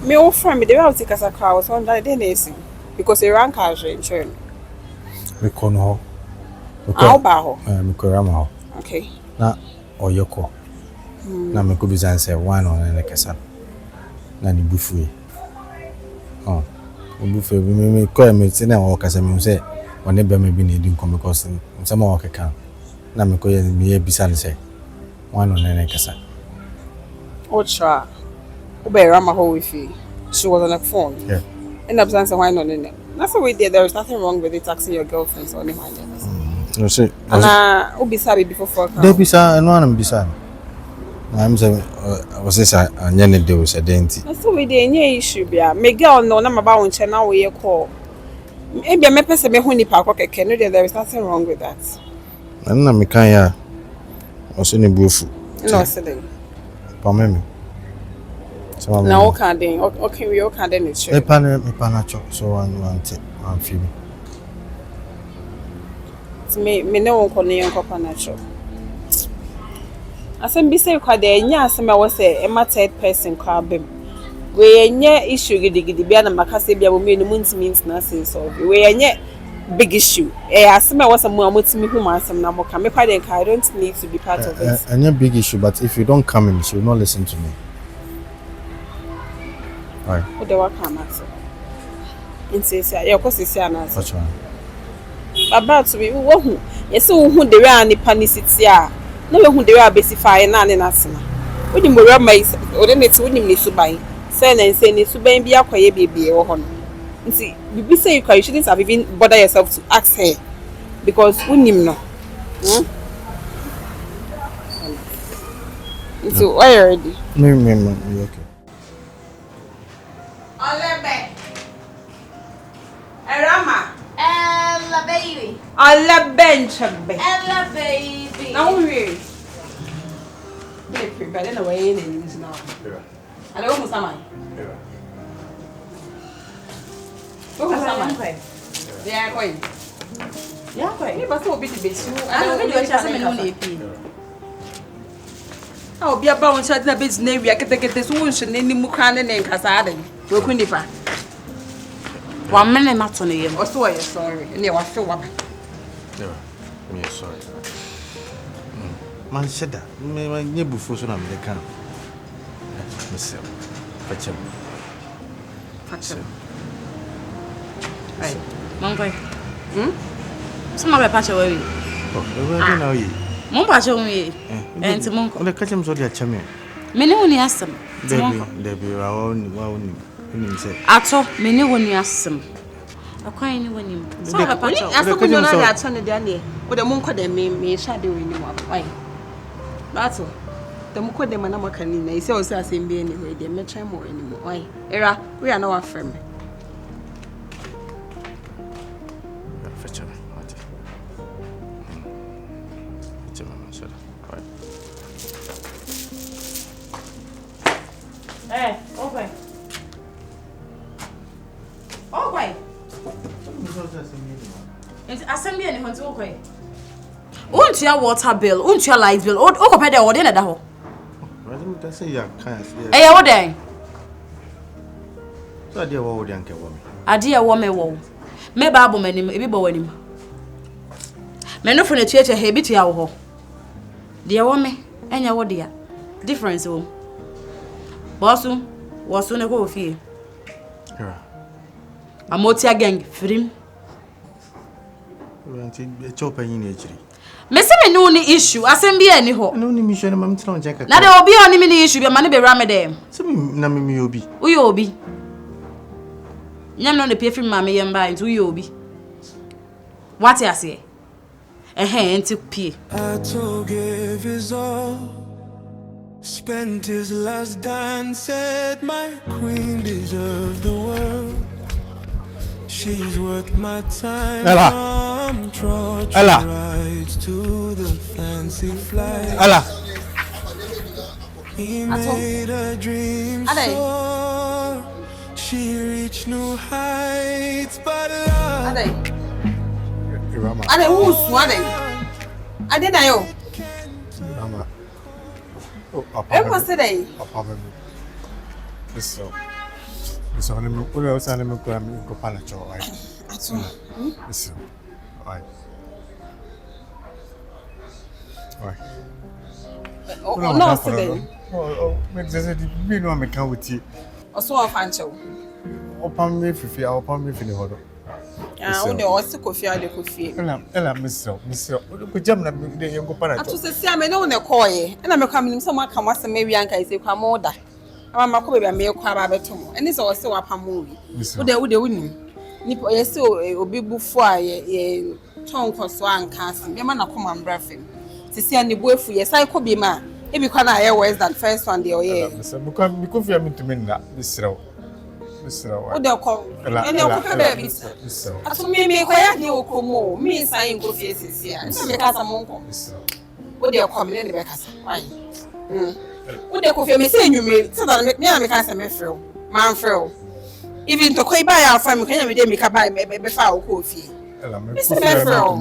F: Me old friend, they will take us a car was on that day, because they ran cars insurance.
D: We call no.
F: I'll bow.
D: Awurama.
F: Okay.
D: Na oyoko. Na me could be answer one on an ekasa. Na ni buffet. Oh. Buffet me call me say na o kasa me say one be me bi na edin come because some work can. Na me call me e bisa say one on an ekasa.
F: Ocha. Awurama how we feel. She was on the phone.
D: Yeah.
F: And I'm saying why not in it. That's what we did. There was nothing wrong with it taxing your girlfriend or anything.
D: No say.
F: And Obi sabi before 4 o'clock.
D: They bisa no am bisa. I'm saying, I was saying, I nearly do was a dainty.
F: So we didn't issue. Me girl no, I'm about to channel where you call. Maybe I may pass a honey park. Okay, there is nothing wrong with that.
D: I'm not Mikaya. I was in a booth.
F: No, sitting.
D: Pomemi. So
F: now, okay, then. Okay, we all can then it's
D: a panacho, so one feel.
F: Me no one can name Copanacho. I said, be say, quite there, yes, I was a third person crab. We near issue giddy biana Macasabia will mean the moon means nothing, so we are yet big issue. I said, I was a moment to me whom I am now. I don't need to be part of it.
D: And a big issue, but if you don't come in, she will not listen to me. Why?
F: What the work come at? In says, your course is
D: What's wrong?
F: About to be who? Yes, who the run the panicity are. No, who they are basify and none in Asana. When you were my or then it's winning me to buy. Send and send it to be a quiet baby or honor. And see, you say you shouldn't have even bother yourself to ask her because we need no. So, why already?
D: Me, okay.
F: Awurama.
B: Ella baby.
F: Alla bench.
B: Ella baby.
F: Now we. Baby, but anyway, it is now. I don't know someone. Who is someone? They are going.
B: Yeah, quite.
F: You must be the best.
B: I don't know if I'm going to be.
F: Oh, be about to the business navy. I can take this wounds and any Mukan and Casade. We're going to
B: 1 minute not on him.
F: or so I sorry. And you are so up.
D: No, me sorry. Man said that. Me nebu fuso na me kan. Myself. Fachem.
F: Right.
B: Mangwe. Some of the patch away.
D: Oh, we now ye.
B: Mon patch away. And to Monk.
D: The catch him so dear chame.
B: Many only ask them.
D: Debbie, our own say.
B: Atto, many only ask them. A quite when you. So a patch.
F: I saw you know that turn the day. With the monk of them may shadow in you. Why? That's all. The Muko de Manamakan, they say, also, as in being anyway, they may try more anymore. Why? Era, we are now a firm.
B: Eh, okay. Okay. Assembly and what's okay. Won't your water bill, won't your light bill, or compare the order at the home?
D: I say, yeah, can't.
B: Eh, what day?
D: So, dear, what would you woman?
B: A dear woman, won't. May Babu many, maybe boy. Men from the church a habit to our home. Dear woman, and your dear. Difference, oh. Bossum was soon a go of you. A motia gang, Frim.
D: Chop in nature.
B: Miss no issue, I send be any ho.
D: No mission, I'm telling Jack.
B: Now there will be only many issue, your money be ramadam.
D: Some name you be.
B: Who you be? Yam on the pay from mammy and bind, who you be? What I say? A hand to pay.
A: Atto gave his all. Spent his last dance, said my queen deserved the world. She's worth my time. From trudge rides to the fancy flight. He made a dream soar. She reached new heights, but love.
F: Ade, who's what? I did I. Ever today?
D: This only me. What else? I never go panacho. This. Why?
F: Oh, no, today.
D: Oh, make this be no me can with you.
F: Also, a fancho.
D: Open me if you are open me for the hodl.
F: Ah, only also coffee, I could
D: Ella, Mister. Could jump the young panacho.
F: I to say, I may know the coy, and I'm coming someone come once and maybe I say, come order. I'm a copy of a crab at home, and it's also a movie. Would they win? Nippo, yes, so it will be before a tongue for swan casting. Your man, come and breath him. To see any boy for yes, I could be man. If you can't hear worse than first one, the yeah.
H: Because you are meant to mean that this row.
F: What they'll call and they'll come babies. As me, you come me saying go faces here. And some because I'm uncle. What they'll come in the back. Why? What they could me saying you may so that make me and because I'm a frill. Man frill. Even to quay by our family, can you make a buy before coffee? Mr. Mefro.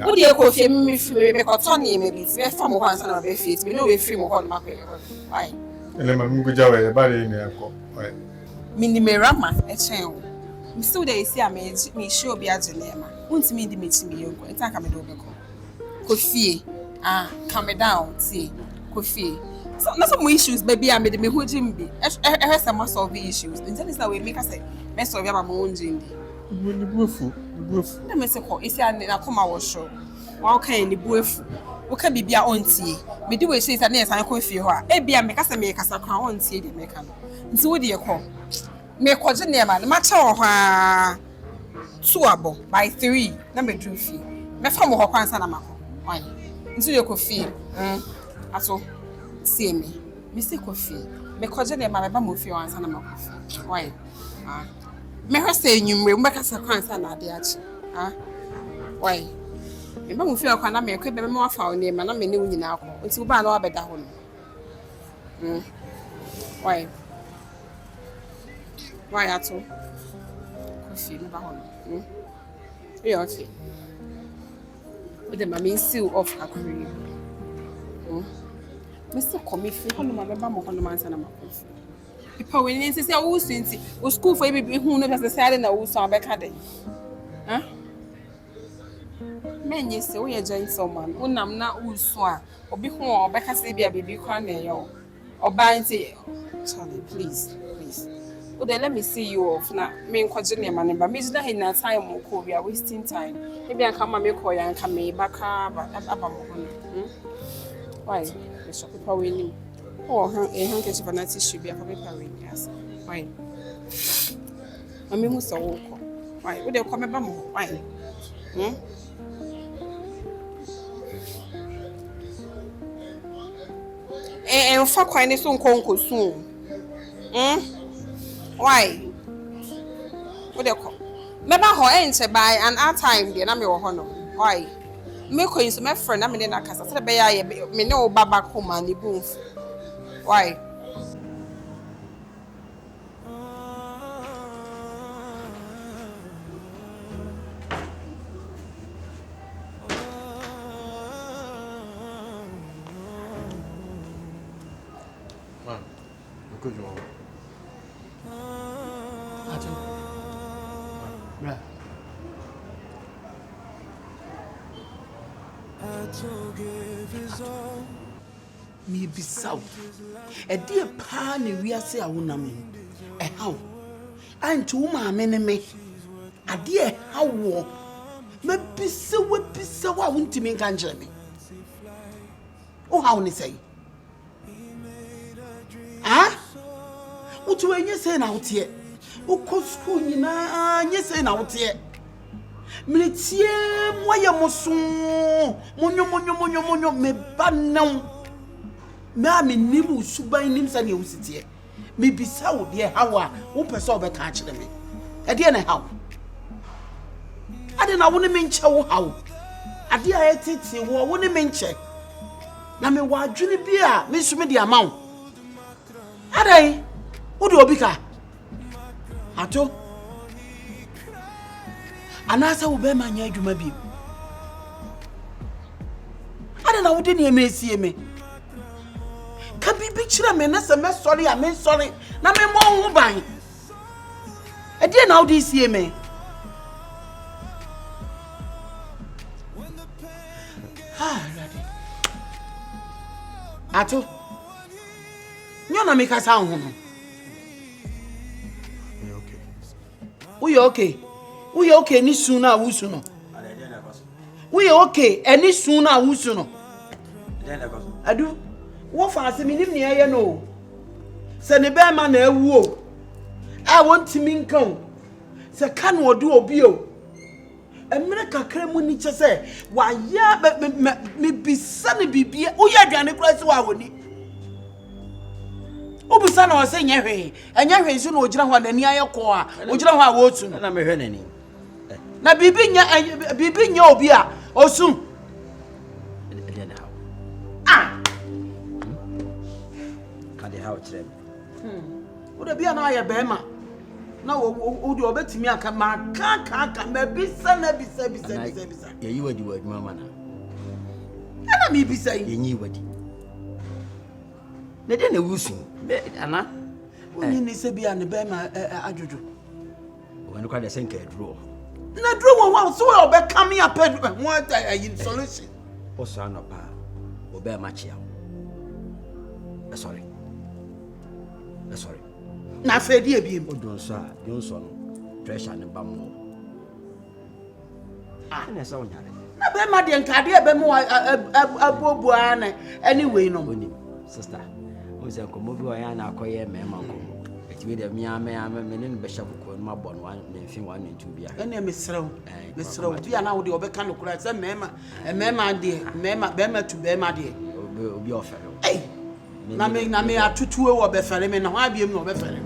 F: What do you call him? Because Tony maybe it's very fun once and a bit feet. We know we free more on my way. Why?
H: And I'm good job at body in the
F: Minimerama, a chain. So they say I made me sure be at Genema. Won't mean the meeting me, and take a middle. Coffee, calm down, see, coffee. So, not some issues, baby. I made me who Jim be. I have some most of the issues. And then that way make us say, mess of your own Jim. Let me say, if I come our show, what can the booth? What can be our own tea? Me do it, says, and yes, I could feel her. Maybe I make us a crown tea, the maker. So, what do you call? Make what's the name, the matter of her suable by 3, number 2 fee. My family or Pansanama. Why? Into your coffee. Atto, see me. Mr. Coffee. Because they my bamu feel on Sanama. Why? May I say you may make us a concern at the arch? Why? The bamu feel can make a more found name and I'm a new in alcohol. It's too bad or better. Why? Why Atto? Coffee, no. You're okay. With the mammy seal of a career. Mr. Committee, how my mamma on the man's and a coffee. People when you say, oh, since it was school for every who knows the side and the wood saw back at it. Huh? Men, yes, we are joined someone, when I'm not wood swan, or be home, or back as baby corner, or bind say, Charlie, please. Oh, then let me see you off now. Me and Quadrinia man, but me that in that time we are wasting time. Maybe I come and make call and come back up. Why? The shop people winning. Oh, a handkerchief and a tissue be a paper ring. Yes. Why? I mean, who's a walk? Why? Would they come about more? Why? And fuck, I need some concourse soon. Why? What do you call? Maybe her enter by an hour time, dear. I'm your honor. Why? Make her into my friend. I'm in a casa. I said, me no baba come and the boom. Why?
D: Man, look at you.
C: Me be south. A dear pan we are say a woman. A how? And to my enemy. A dear how war. Maybe so I want to make Angela me. Oh, how they say? What you ain't saying out here? Oh, cause school, you know, yes, and out here. Militia, moya mosu, monyo, me banam. Mammy nibu suba in him, you sit here. Me be so dear, how who perso be catch them. A dear, how? I don't know, wouldn't mean chow how. A dear, I think you wouldn't mean check. Now, me wa Julie beer, Miss me the amount. Aday, who do Obika? Atto. Anasa will be my near you, maybe. I don't know what any may see me. Can be picture me, that's a mess. Sorry, I mean, sorry. Now, me more buying. I didn't know this year, me. Atto. You don't make us sound. We okay. We okay any sooner we sooner. We okay any sooner we sooner. Adu, what fancy me nim near no. Say ne be man na ewu o. I want to mean come. Say can we do obi o. America kremu ni che say wa ya me bisa ne bibie wo ya aduane kura se wa woni obisa na o se nyehwe enya hwe nso na ogira ho na ni ayekọ a ogira ho a wo tu
G: na me hwe nani
C: na bibi nya obi a osu
G: ka de ha o kire
C: wo da bia na aye bema na wo di obetimi aka ma ka ma bisa na bisa
G: ye yi wadi wadi mama na
C: ana mi bisa yi
G: ye yi wadi ne de na wusu ana
C: woni ni se bia ne bema ajojo
G: wani kwa de senka duro
C: na duro wo so we obe come here pay one solution
G: o so no pa obe ma chia sorry
C: na fedi ebiem
G: odonso no pressure ne ba mo na sa onyare
C: na be ma de nkade e be mo abobu ana anyway no
G: oni sister o se ko mo bi o ya na akoye mema ko etiwe de me ne be shabu ko no mabon wa ne fin wa ne tu bia
C: ene mesrew bia na wo de obeka no kura se mema de mema be ma tu be ma de
G: obi ofere
C: eh na me atutuwe wo be fere me na ho abiem no be fere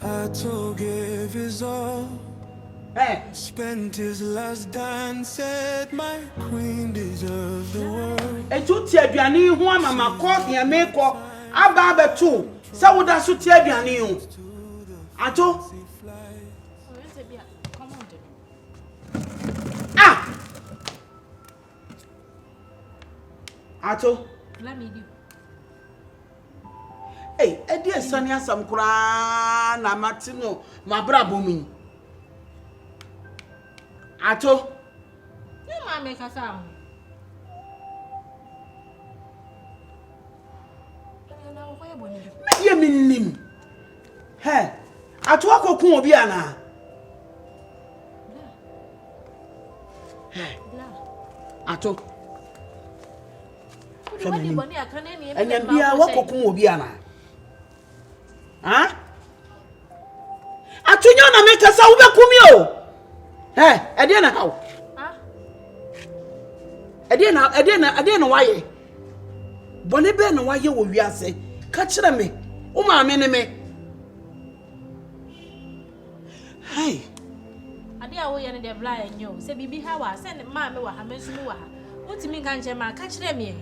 A: Atto gave his all. Spent his last dance, said my queen deserves the world.
C: Etu ti aduane ho amama ko ya meko aba betu se woda so ti aduane ho Atto Atto
B: let me do.
C: Hey, edi esani asam kura na matino mabra bomi. Atto.
B: You ma make a sound.
C: Me ye minim. He. Atto akokun obi ana. He. Atto. Enya bia wakokun obi ana. Ha? Atunyo na make sa wo bekumi o. E de na how? Ah. E de na waye. Bone be na waye wo wiase. Ka kire me. Wo ma me ne me. Hey.
B: Ade a wo ye ne de bla enyo. Se bibi ha wa, se ne ma me wa ha, me su me wa ha. Utimi kan che ma ka kire me.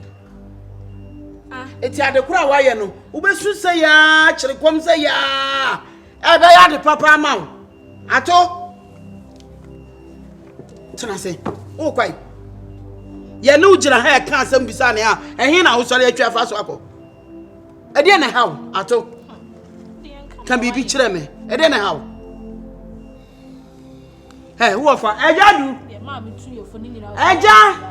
C: Eti adekura waye no ubesu se ya kirikom se ya ebe ya de papa ma Atto tena se o kwai ye no gira ha ka asem bisa ne a ehin na wo sori atwa fa so akọ e de na how Atto kan bibi kire me e de na how wo fa Agya Adu
B: ye ma me tu yo fo ni nyina
C: Agya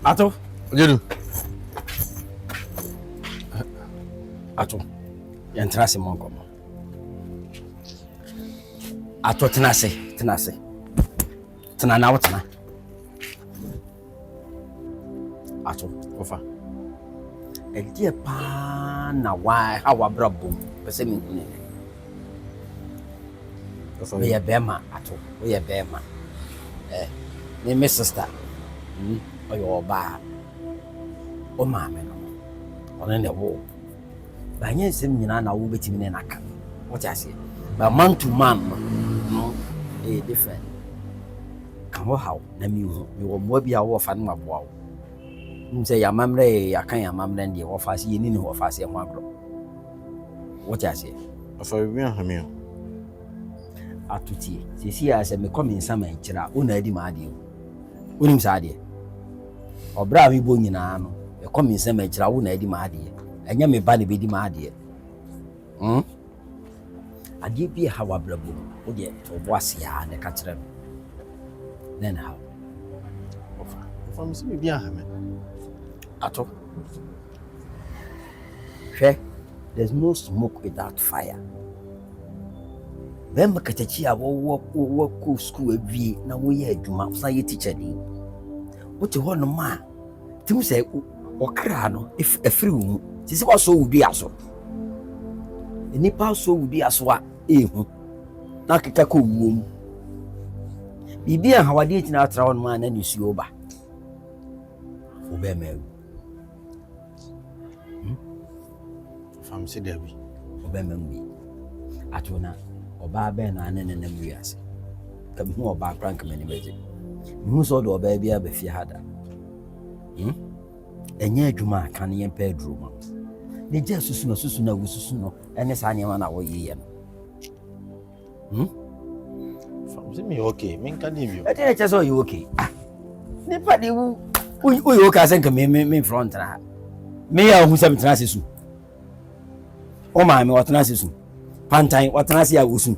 G: Atto,
D: Agya Adu.
G: Atto. Yentra se monko. Atto tena se. Tena na wotena. Atto, ofa. Edie pa na wa hawa brabom. Pese mi hune. Ofa. We ye bema Atto. We ye bema. Ni me sister. Oyo ba o ma me no ona ne wo ba nya nsem nyina na wo betimi ne naka what I say ba man to man no different kan wo how na mi wo mo bia wo fa no maboa wo nse ya mamre ya kan ya mamre ndi wo fa se yeni ne wo fa se ho abro what I say
D: Afa wi ahame o
G: atutie sisi ya se me komi nsama nkira o na adi ma ade o onim sa ade obra mi bo nyina no e komi nsama nkira wo na adi ma ade enya me ba ne be di ma ade Ade bi ha wabrabo. Wo de to boase ya de ka kire. Then how?
D: From see me behind me.
G: Atto. Sure. There's no smoke without fire. Remember katachi a wo school awie na wo ye adwuma so ye teacher ni. Wo te ho no ma. Tim say wo kra no if afiri wo. Ti se wo so wo dua so. Enipa so wo dua so a ehu. Na keka ko wo mu. Bibi a hawade tina atra won ma na nisuo ba. Wo be me.
D: Fam se there bi.
G: Wo be me bi. Atto na oba be na na wiase. Ka hu oba krank mani beje. Hu so do oba bia ba fi hada. Enye adwuma kan ye mpa aduro ma. Ne je susu na wususu no ene sa nyama na wo yiye no.
D: Fam se me okay, me kan dey you.
G: E dey che so you okay. Ne pa de wu you okay asen ka me front na. Me ya hu 7 tena sesu. O ma me watena sesu. Pantang watena se ya wusu.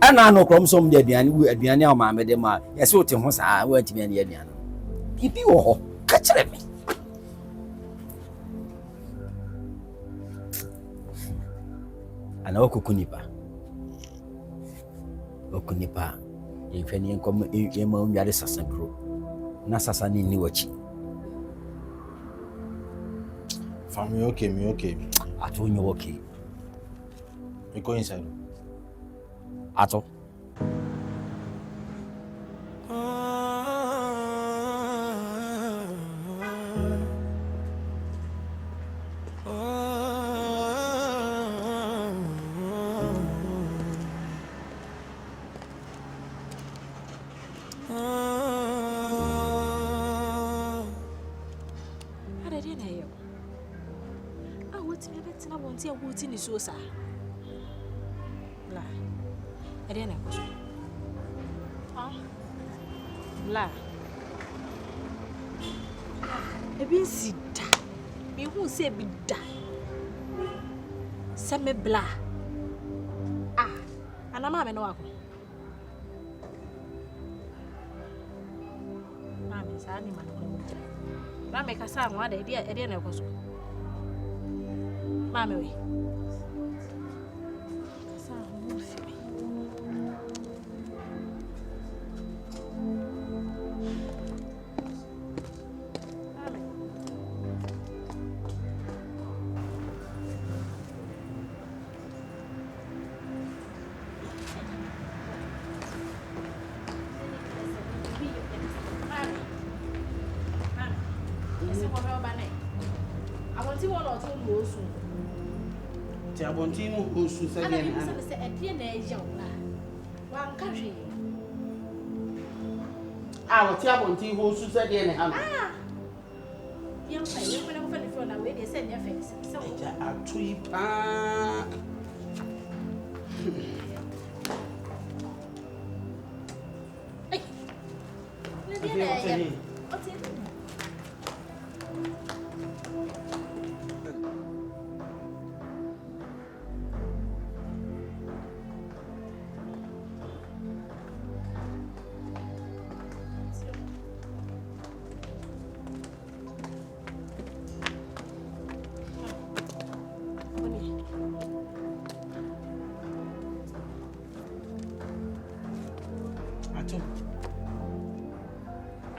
G: Ana no krom som de aduane a ma me de ma yese wote ho saa wa timi ane aduane. Bibi wo ho ka kire me. Ana okukunipa. Okunipa. Ye fani enkom e ma unware sasa bro. Na sasa ni wachi.
D: Fam me okay.
G: Atto you okay.
D: You go inside.
G: Atto.
B: Suicide. La. Ariana ko. La. Ebi sita. Me hu se bi da. Se me bla. Ana ma me no ako. Mami sa ni ma no. Mami ka sa nwa da edi na ko so. Mami we.
C: Abontimu osu se de na.
B: Se edie na eja wona. Wa nka hwe.
C: Wo ti abonti ho osu se de ne ha.
B: Yam fa ye ko na ko fa ni fro na we de se ne fa se.
C: Agya Adu yi pa.
B: Ne de na ya.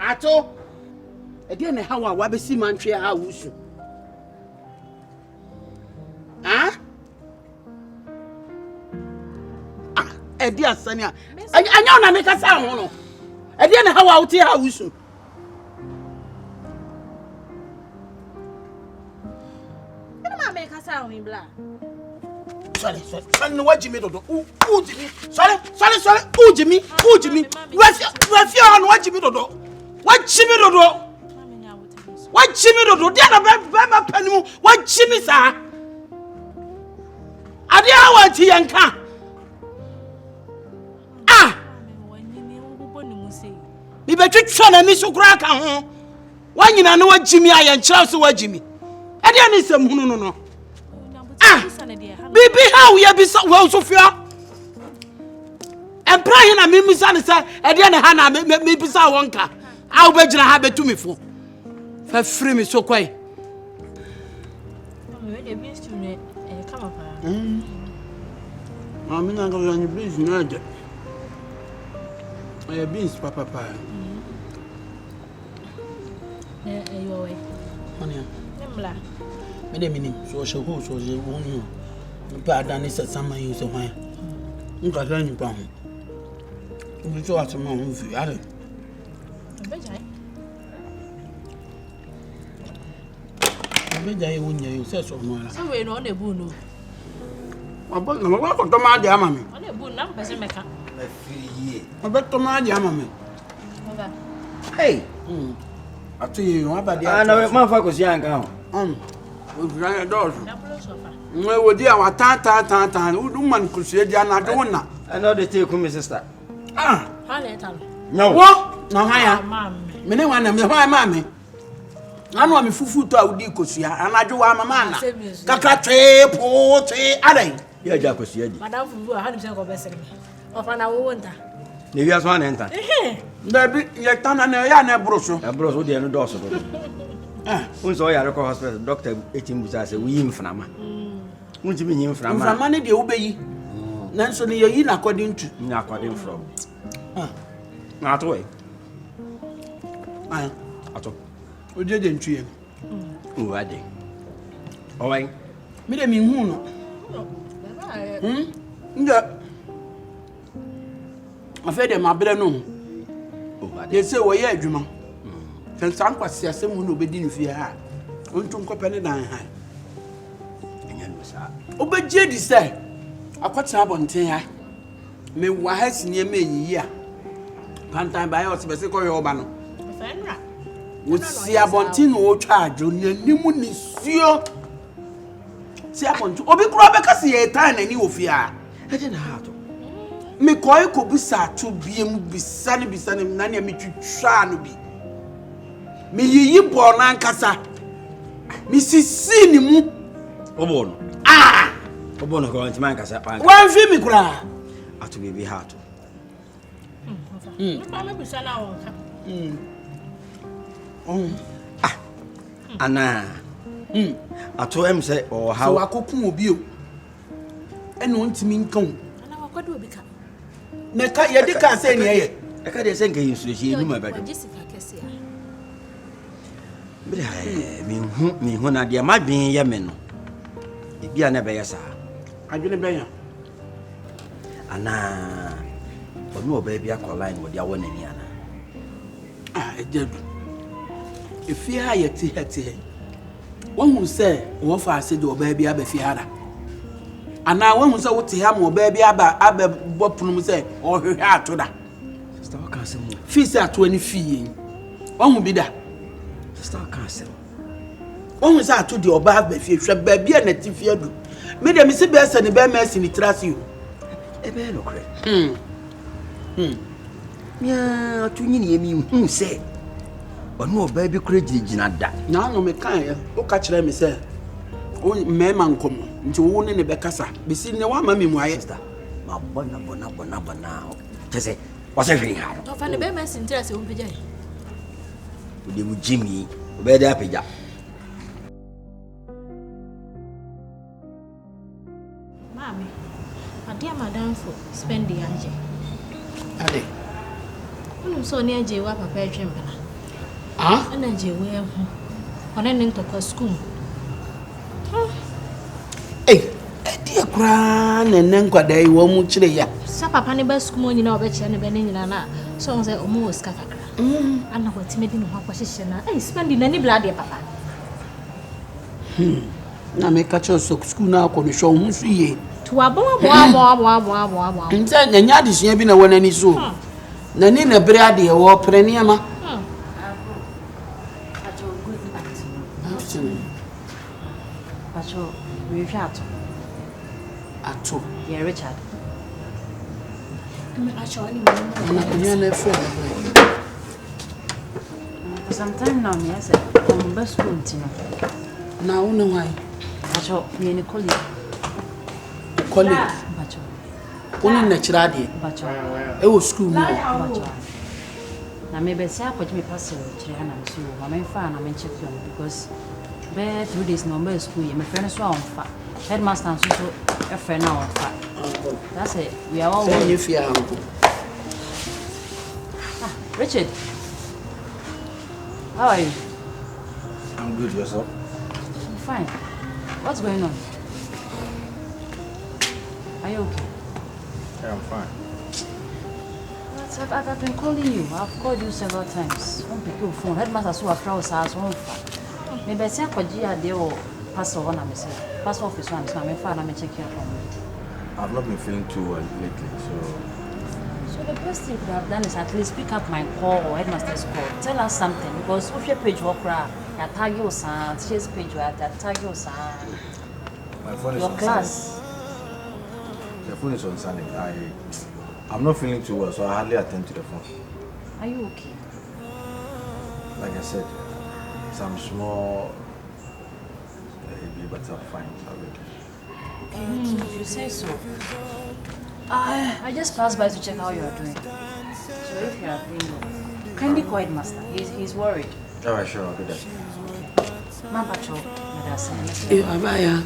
C: Atto. Ede ne ha wa besi mantwe a wusu. Ede asani a. Anya ona me kasa ho no. Ede ne ha wa uti ha wusu.
B: Ina ma me kasa ho bla.
C: Sorry. No wajimi dodo. Ujimi. Sorry. Ujimi. Rafi on wajimi dodo. Wajimi dodo. Dia na be panimu. Wajimi sa. Ade awati yanka. Bi betwetwa na mi so kura ka ho. Wanyina na wajimi ayankyira so wajimi. Ade ani sam hunu no. Bibi how ye be so well Sophia. And praying a mimi son say e dey na ha na me bisa wonka. How be gina ha betu me fo. Fa free me so kwai. Mami na go you please no dey. I beans papa.
I: Your way.
C: Honey.
I: Nemla.
C: Me dey minim so she go so je won you. Pa dan is sama you so hwan. Nka tell you pa ho. We so at my home fi are. Abejai wonya you say so no ala.
I: So we no na bu no.
C: Abo na wa ko to ma de ama me.
I: Na bu na pese meka.
G: Na free ye.
C: Abo to ma de ama me.
I: Oga.
G: Hey.
C: Atto you abade.
G: Na ma fa ko si anka ho.
C: We grant doors.
I: Na bulo sofa.
C: We wo dia wa ta. Udu man kusie dia na do na.
G: I know they take me sister.
C: Ah.
I: Ha le ta.
G: No.
C: Wo na ha ya.
I: Mam.
C: Me ne wa na me hwan ma me. Anu am fufu to awudi kosua anadwo wa mama na. Kakra twe po twe adai.
G: Ya ja kosia di.
I: Madam fufu ha ni se ko besere me. Ofa na wo nta.
G: Ne wi aso na enta.
C: Baby, ye tana na ya na broso.
G: Ya broso de no doso do. Unso ya reko hospital doctor etimbusa say we mframa. Unti bi mframa.
C: Mframa ne de wo beyi. Nanso ne yi na according to.
G: Na according from. Na to we. Atto.
C: Ojeje ntue.
G: Uwade. Owai.
C: Me de mi hu no. Nja. Afa de mabre no.
G: Uwade.
C: They say wo ye adwuma. Sen san kwase asem no obedi ni fie ha. Onto nkopɛ ne dan ha.
G: Enya no sa.
C: Obeje di say. Akwata abonten ha. Me wa ha sinie me yiyi a. Pantang ba ya osebese ko yo ba no.
I: Fenra.
C: Wo si abonten no wo twa adwo nanimu ni suo. Si abonten obi kura be kase ye tan nani wo fie a.
G: E de na ha to.
C: Me koi ko bisa to biem bisane na ne me twitwa no bi. Me yiyi bo na nkasa. Me sisi ni mu.
G: Obo no. Obo no ko ntima nkasa pa.
C: Wan fi mi kura.
G: Atto baby heart.
I: Pa me bisa na wo ka.
G: Ana. Atto em say o how.
C: So akokun obi o. Eno ntimi nkan.
I: Ana wakwado obi ka.
C: Na ka ye de ka say ne ye.
G: E ka de say nka insuration enu ma bado.
I: Jessica kese ya.
G: Bra mi hu na de ma dwen ye me no. Ebi ana be ye sa.
C: Adwene ben ya.
G: Ana. Onu oba bia call line wo dia wona ni ana.
C: Ejedu. Efi ha ye ti hete. Won say wo fa Aseidu oba bia ba fi hada. Ana won say wo ti ha mo oba bia aba bopunu say o hwehwe Atto da.
G: Sister wa kan se mu.
C: Fi say Atto ani fi yin. Won bi da.
G: Sister wa kan se.
C: Won say Atto de oba ba fi hwe ba bia na ti fi adu. Me de me se be se ne be ma si ni trasi o.
G: E be no kre. Mia Atto nyini emi hu se. Onu oba bi kure gina da.
C: Na no me kan ye. O ka kire me se. O me man kom. Nti wo ne ne be kasa. Be si ne wa ma me mu aye.
G: Sister. Ma bona. Tese. Wase hwin ha.
I: Ofa ne be ma sintra se wo peja.
G: De mu Jimmy. Oba de apeja.
I: Mami. Adia madam for spend the anje.
C: Ade.
I: Unu so ne aje wa papa etwe mbana. Ana je we ho. Ona ne ntoko school.
C: Edi kura ne nkwada yi wo mu kire ya.
I: Sa papa ne ba school nyina obekire ne be ne nyina na. So on say omo was kakakra. Ana kwati di no ho akwahye na. Spend na ni blood ya papa.
C: Na me ka cho so school na akọ me hwo hu su ye.
I: To abo.
C: Nta nya adisua bi na wona ni so. Na ni na bere ade wo pre ne ma.
B: Pacho, we Atto. Yeah, Richard. Sometime now, yes, I'm best school.
C: Now, no, why?
B: Pacho, me and a colleague.
C: colleague. Only natural day. It was school.
B: Now maybe say I put me pass children and so I'm fine. I'm check you because be 3 days no be school. My friends so on fat. Headmaster and so a friend now on fat. That's it. We are all.
C: Say you fear.
B: Richard, how are you?
D: I'm good, yourself?
B: I'm fine. What's going on? Are you okay?
D: Yeah, I'm fine.
B: I've been calling you. I've called you several times. Don't pick your phone. Headmaster so after us as one. Maybe I say Agya Adu or pass on a message. Pass office one. So I'm fine. I'm checking up on you.
D: I've not been feeling too well lately,
B: So the best thing you could have done is at least pick up my call or headmaster's call. Tell us something because if your page work right, you tag your son. She's page right, you tag your son.
D: My phone is
B: your
D: on
B: class.
D: Silent. The phone is on silent. I'm not feeling too well, so I hardly attend to the phone.
B: Are you okay?
D: Like I said, some small heavy, but I'm fine.
B: If you say so. I just passed by to check how you are doing. So if you are doing well, kindly call Headmaster. He's worried.
D: Alright, sure, I'll do that.
B: Mama Pacho,
C: Abaya.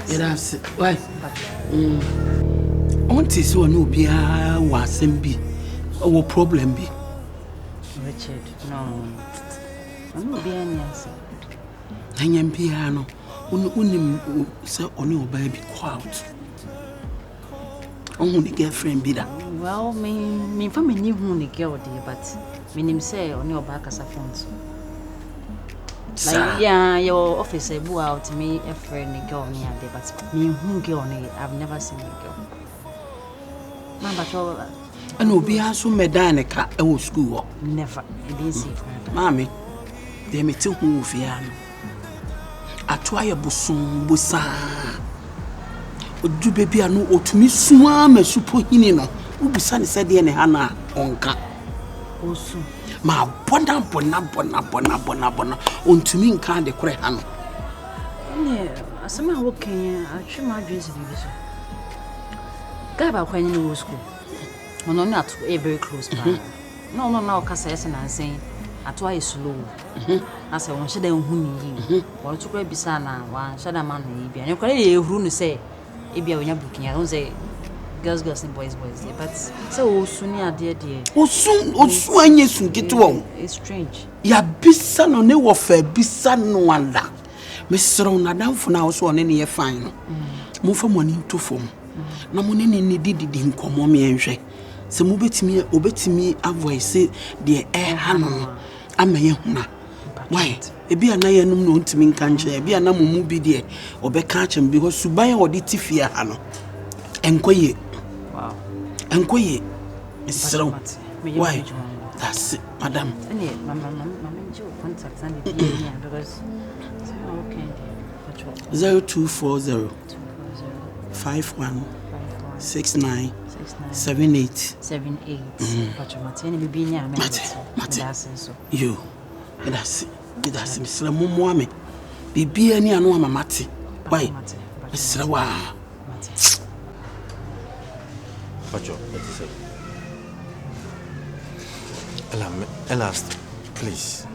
C: Yes. Why? Auntie so no be a wasem bi. Our problem be.
B: Richard, no. I'm not being answer.
C: Hanyam piano. Unim say oni oba bi quiet. On the girlfriend be that.
B: Well, me family knew who the girl did, but me name say oni oba kasa phones. Like yeah, your officer blew out me a friend the girl near there, but me who girl I've never seen the girl. Mama Pacho.
C: And obi aso medane ka e wo school.
B: Never. I didn't see her.
C: Mommy, they me tell who fiano. Atto aye bosom bosa. Odu baby anu otumi suwa ma supo hini no. Ubusa ne se de ne ha na onka.
B: Osu.
C: Ma bona. Ontumi nka de kore ha no.
B: Ne, asema working, I try my dreams to be so. Guy ba kwani no school. Ono na Atto a very close by. No kasa yesi na nsen. Atto aye slow. Asa won hye da hu ni yi. Won to kra bisa na wan hye da man ni bia. Ne kwara ye ehuru no say e bia wonya booking ya. Don say girls and boys. But so osu ni ade.
C: Osu anye su gitwo.
B: It's strange.
C: Ya bisa no ne wo fa bisa no anda. Mesro na danfo na wo so ne ye fine no. Mo fa mo ni to fom. Na mo ne didi nkomo me enhwe. Se mo obetimi avoice de hanu amaye huna. Why? Ebi anaye num no ntimi nka nche, ebi anamumu bi de obeka achem because suban odi tifia ha no. Enkoye.
B: Wow.
C: Enkoye. Mesro. Why? That's it, madam.
B: Any mama jo contact and the because okay.
C: 0240 51 69 78.
B: But Martin be near me.
C: You. That's Mr. Mumwame. Bibi any anu amamati. Why? Mr. Wa.
D: Pacho, what is it? Elas, please.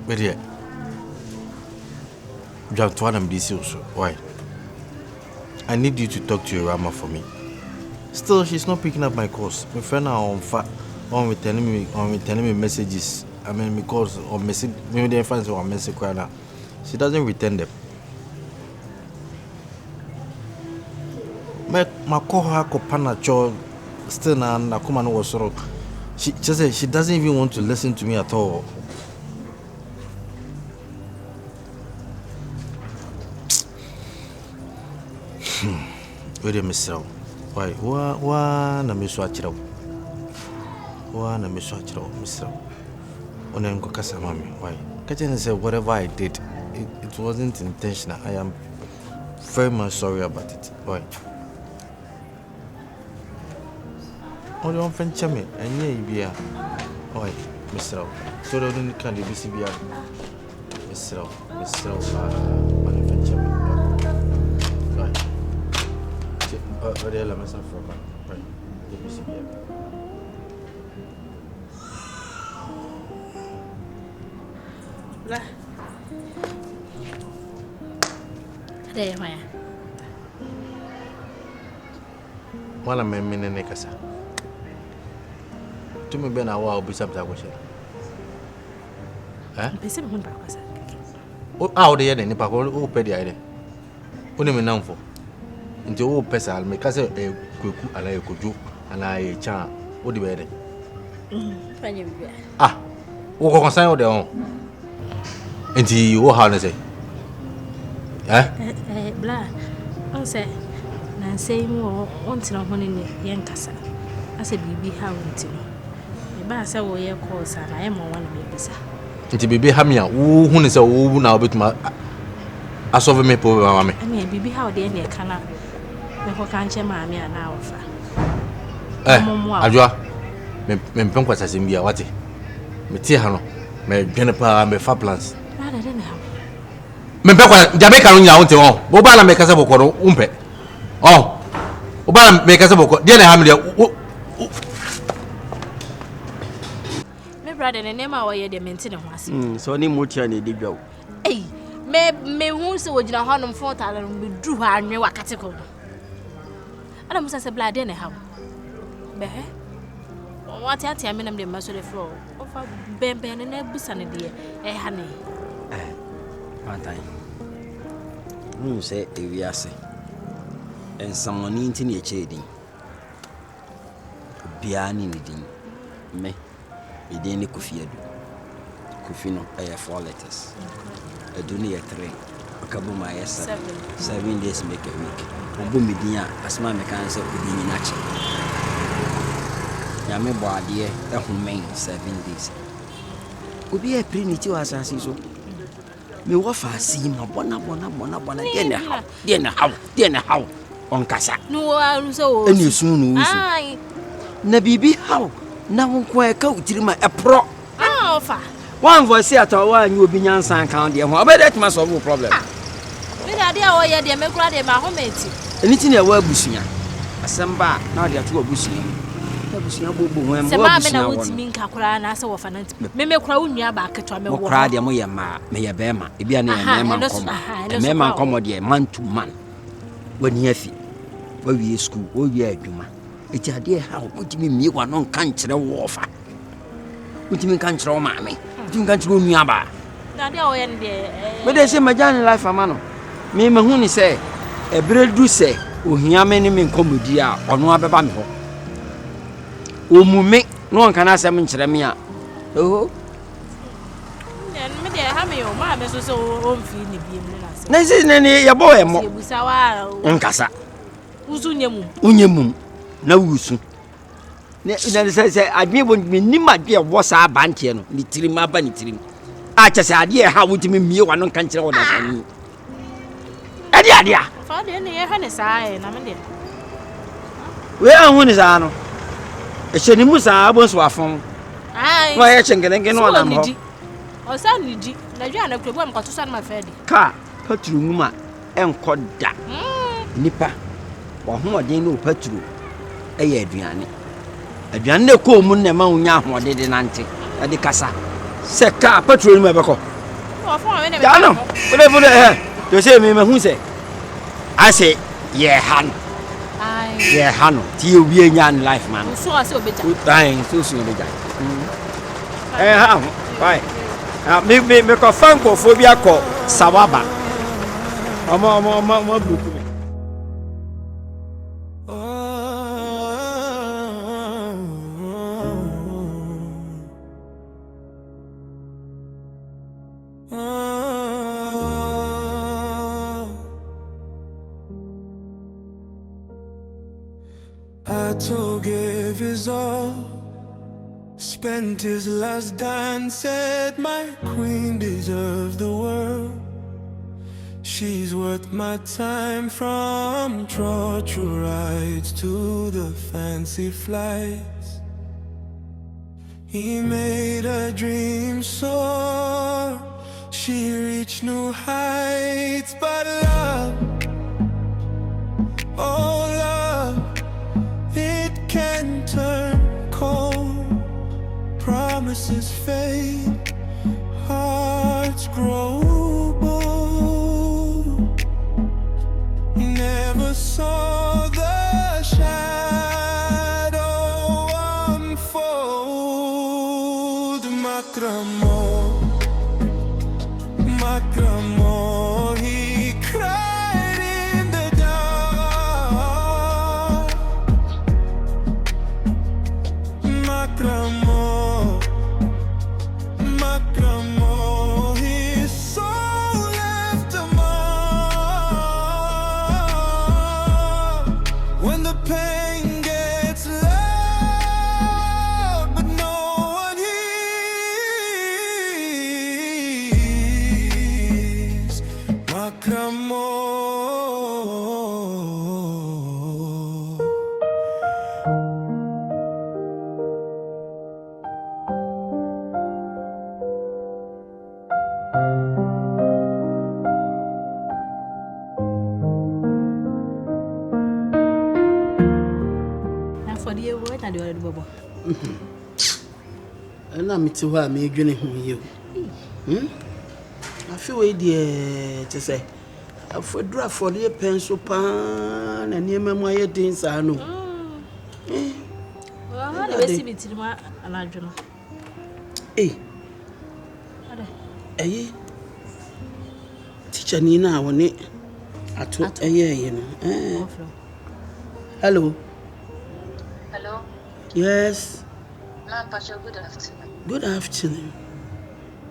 D: Wait here. You have to be also. Why? I need you to talk to Awurama for me. Still, she's not picking up my calls. My friend are on telling me messages. I mean, calls or message. Maybe they find some message now. She doesn't return them. My call her kopanacho still na kuma no wasoro. She just said she doesn't even want to listen to me at all. Wait a minute. Why? Wa na miso achira. Wa na miso achira, Mr. Onenko kasa mami. Why? Kachen say whatever I did, it wasn't intentional. I am very much sorry about it. Why? Only one friend chame, and ye be why, Mr. So don't can be CBR. Mr. One friend chame. the la mesa for right.
I: La. There, why?
D: Wala memene ne kasa. Tumi be na wa obi sabta ko she.
I: Bese me ba kwasa.
D: O de ye ne pa ko o pe dia ide. Oni me namfo. Nti o pesa al me kase kweku ala e kojo ala e cha o di be de.
I: Fanye bia.
D: O ko konsan o de on. Nti o ha ne say.
I: Bla. On say na say mo on tina ho ne yen kasa. Ase bibi ha wonti no. E ba say wo ye course na e mo wan me bisa.
D: Nti bibi ha me a wo hu ne say wo na obetuma asolve me problem ama me.
I: Ani bibi ha o de ne kana. Me ko kan che ma me ana ofa.
D: Adwa me mpem kwasa sembia wate. Me tie ha no. Me dwene pa me fa plans.
I: Ada de na ha.
D: Me mpem kwa Jamaica no nya wonte on. Bo ba na me kasa bokoro umpe. Oh. O ba na me kasa bokoro. De na ha me de.
I: Me brother ne nema wa ye de maintain ho ase.
G: So ni mutia ne di dwaw.
I: Me hu se wogina honom fon tale no me dru ha anwe wakate ko. Ana musa se blade ne ha. Be he. What ati am nam de maso de floor. Ofa bembe ne na busa ne de ha ne.
G: Pantang. Nu se ewiase. Ensamoni nti ne echedi. Bia ni ne din. Me. Edin ne Kofi Adu. Kofi no 4 letters. Adu ne 3. Akabuma 7 days make a week. Obo media asma me kan se odi nyina che. Ya me bo ade ehumen 7 days. Obi e priniti wa asasi so. Me wo fa si ma bona de ne how on kasa.
I: No aru so.
G: Eni sun no usu.
I: Ai.
G: Na bibi how na won ko e ka utiri ma e pro.
I: Ofa.
G: One voice at wa nyu obi nyansan kan de ho. Obe that ma solve problem.
I: Me da de a wo ye de me kura de ma ho meti.
G: Eni ti ne wa abusunya. Asamba na de ato abusunya. Abusunya bobo ho em.
I: Se ma me na wotimi nka kura na se wo fa nanti. Me kura unua ba ketwa me wo.
G: Kura de mo ye ma me ye be ma. Ebi ana ye me ma komo. Me ma komo de man to man. Wani afi. Wa wi school, wo wi adwuma. Eti ade ha wotimi mi wa no nka nkere wo fa. Wotimi nka nkere wo ma me. Wotimi nka nkere onua ba.
I: Da de a wo ye ne de.
G: Me de se majani life amano. Me hu ni se ebredu se ohia me ni me nkomodi a ono abeba me ho. Omume no nka na asem nkere me a. Oho.
I: Me de ha me yo ma me so o mfi ni bi me na se.
G: Na si ne ye bo e mo.
I: Ebusa wa.
G: Nkasa.
I: Uzu nyemu.
G: Unyemum na wusu. Ne se adwe bo ni madwe wo sa abantie no ni tirim aba ni tirim. A chese ade ha wutimi mie wa no nka nkere wo da fani. Ade a.
I: Fa de ne ye ha ne saa na me de.
G: We anhu ni saa no. E hyeni mu saa bo so afon.
I: Ai.
G: Wa ye chengelenge no na mo.
I: O sa ni di. Na dwa na klebu am kwato sa na ma fa di.
G: Ka patru nguma enko da. Nipa wa hoɔden no patru ɛyɛ aduane ne ko mu ne ma unya hoɔden de nante ɛde kasa sɛ ka patru no mɛbɛkɔ ya no wode to sɛ me mahu sɛ ase yɛ ha no ti owie nya ne life man
I: so ase obeja
G: so obeja ha ho bye me ko fankofo bi akɔ sawaba ọmọ buku me
A: Atto gave his all, spent his last dance, said my queen deserved the world. She's worth my time, from trotro rides to the fancy flights. He made a dream soar, she reached new heights. But love, oh love, promises fade, hearts grow bold. Never saw the shadow unfold. MAKRA, he cried in the dark. MAKRA, his soul left a mark. When the pain gets loud, but no one hears. MAKRA.
I: Now for the word and the other bubble.
C: And I'm to her, me journey home you. I feel way dear to say. I for draft for the pencil pan and near my things I know.
I: Well, how do you see me to the man and I don't know?
C: Eh, teacher Nina, when it Atto, you know. Hello.
E: Hello.
C: Yes.
E: Ma'am, Pacho, good afternoon.
C: Good afternoon.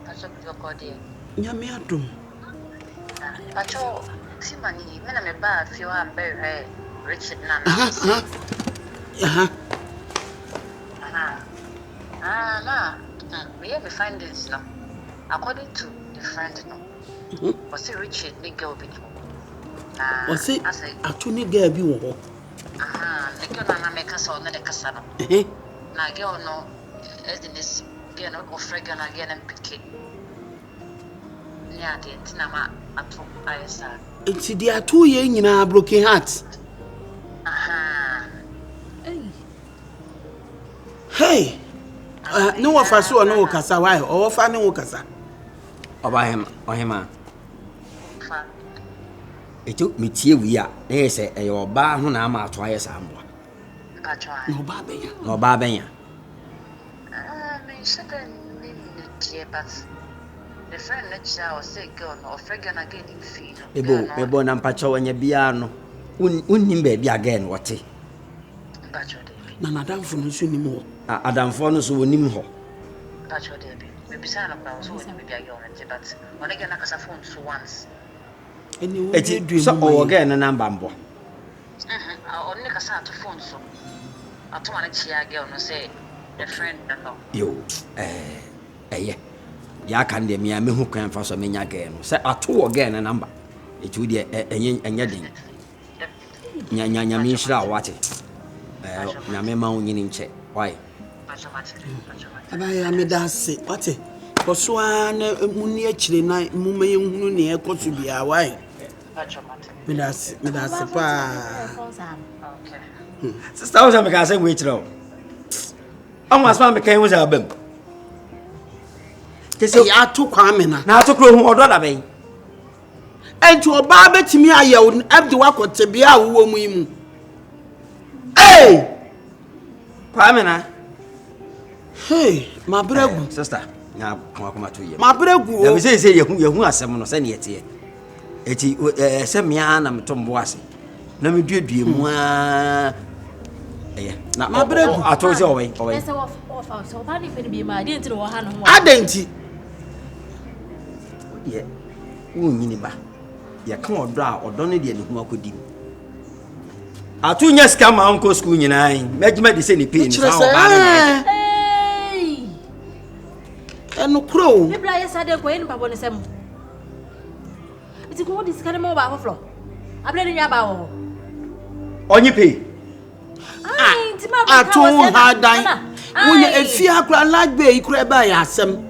E: Pacho, your cordial.
C: Yami Adu.
E: Pacho, see money. Men are bad. Feel I'm very rich now. We have a findings now. According to the friend, no. Was it Richard Nigel be?
C: Was it Atto Nigel be?
E: Nigel na make us all the casano. Na girl no, as in this girl no fragrant again and picky. Yeah, the Tinama Atto ISR.
C: It's the Atto ye in our broken hearts. Hey, no of us or no Casa, why, or Fanny Casa.
G: About him or him. It took me tea we are. They say your bar when I'm out twice.
C: No Babia.
G: No Babia.
E: But the friend next hour say girl or fragrant again in feed.
G: A bone and Pacho and your piano. Wouldn't baby again, what it?
C: Nana down for no anymore.
G: Adam Fonus will name her.
E: Pacho, maybe son of ours who would be a young, but when I get a phone so once.
G: It's so again a number.
E: I only a son to phone so. I told my chia girl no say the friend no.
G: You, ya can de me who can for some again. Say Atto again a number. It would be a yedding. Nyanya Mishra, what it? Namema in check. Why?
C: I am a say, what it? For Swan, Munny actually night, Mummy, near Cotubia, why? Midas,
G: Sister, I was a wait now. Almost one became was a bim. They say, I took Carmina, now to grow more dollar bay. And to a barber to me, I yelled, have to walk with Tabia, woman. Hey! Carmina. Hey, my brother, sister. Now, come to you. My brother, we say you are someone send it here. It's send me an am Tom Boissy. Let me do you more. Now, my brother, I told you away.
I: So, how do you be my dear to one?
C: I didn't.
G: Yeah, Uniba. You can't draw or don't need any who could do. I 2 years come my uncle school in I make me the same pain.
C: No crow.
I: Maybe I said they're going to one sem. It's a good discussion about floor. I'm letting you about
G: on your pay.
C: I told her that when you fear like bay, you could buy us some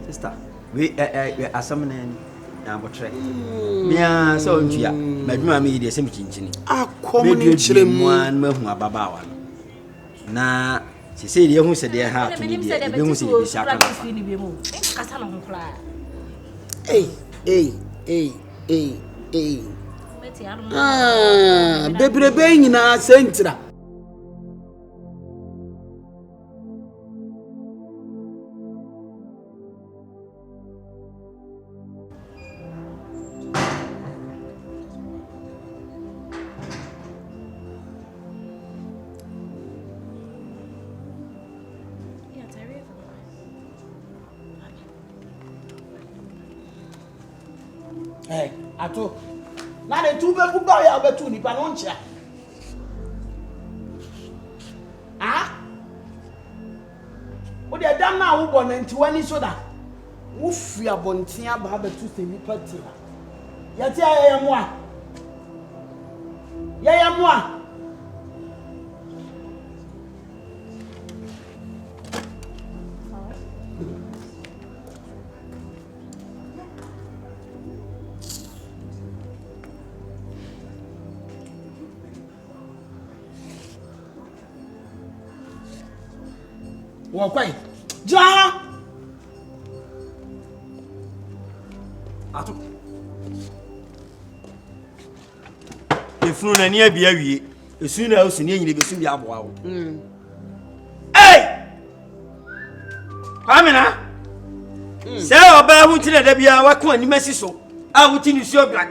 G: sister. We are summoning our train. Yeah, so yeah, my media same chinchini.
C: I come in children
G: one Baba. Na She said, "You who said they have to be there. You who said they shall come."
C: Hey. Bebrebe nyina sentra. Hey, Atto. Na de tu be buba ya betu nipa no nchia. Ah? O de dam na wo bo na nti wani so da. Wo fi abonten aba betu se nipa ti. Ya ti ayeye mo a. Ya mo a. Wakwai. Ja!
G: Atto. Efunu na ni abia wie. Esu na osu ni enyine besu bia aboa wo. Hey! Amina. Se oba hu tire da bia wako animasi so. A wuti ni so bla.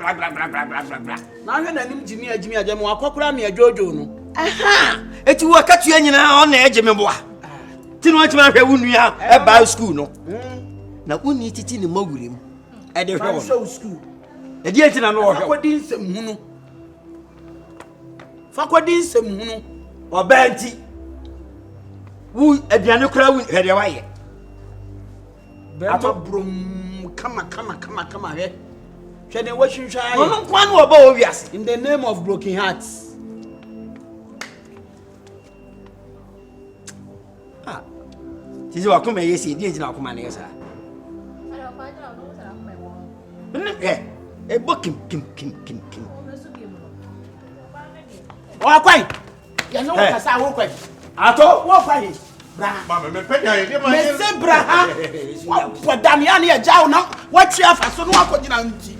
C: Na hwe na nim jimi agye me akokora me adwojo no.
G: Aha! Eti wo akatu anyina on na eje me boa. Tinu ati ma hwe wunua e ba school no. Na wuni titi ni mawurim. E de hwe wo
C: school.
G: E di enti na no hwe.
C: Fakodi nsem hunu. Fakodi nsem hunu.
G: Oba enti. Wu aduane kura wu hwe de waye.
C: Atto brum kama he. Hwe de wo hwehwa aye.
G: Mo nkwa no oba wo wiase.
C: In the name of broken hearts.
G: Tisi wa kuma yesi di enti na kuma na yesa. E bokim kim.
C: O kwai. Ya no kasa wo kwai. Atto wo kwai. Bra.
H: Mama me penya ye ma.
C: Me se bra ha. Wo podam ya na ya jaw na wo twa afa so no akogina nti.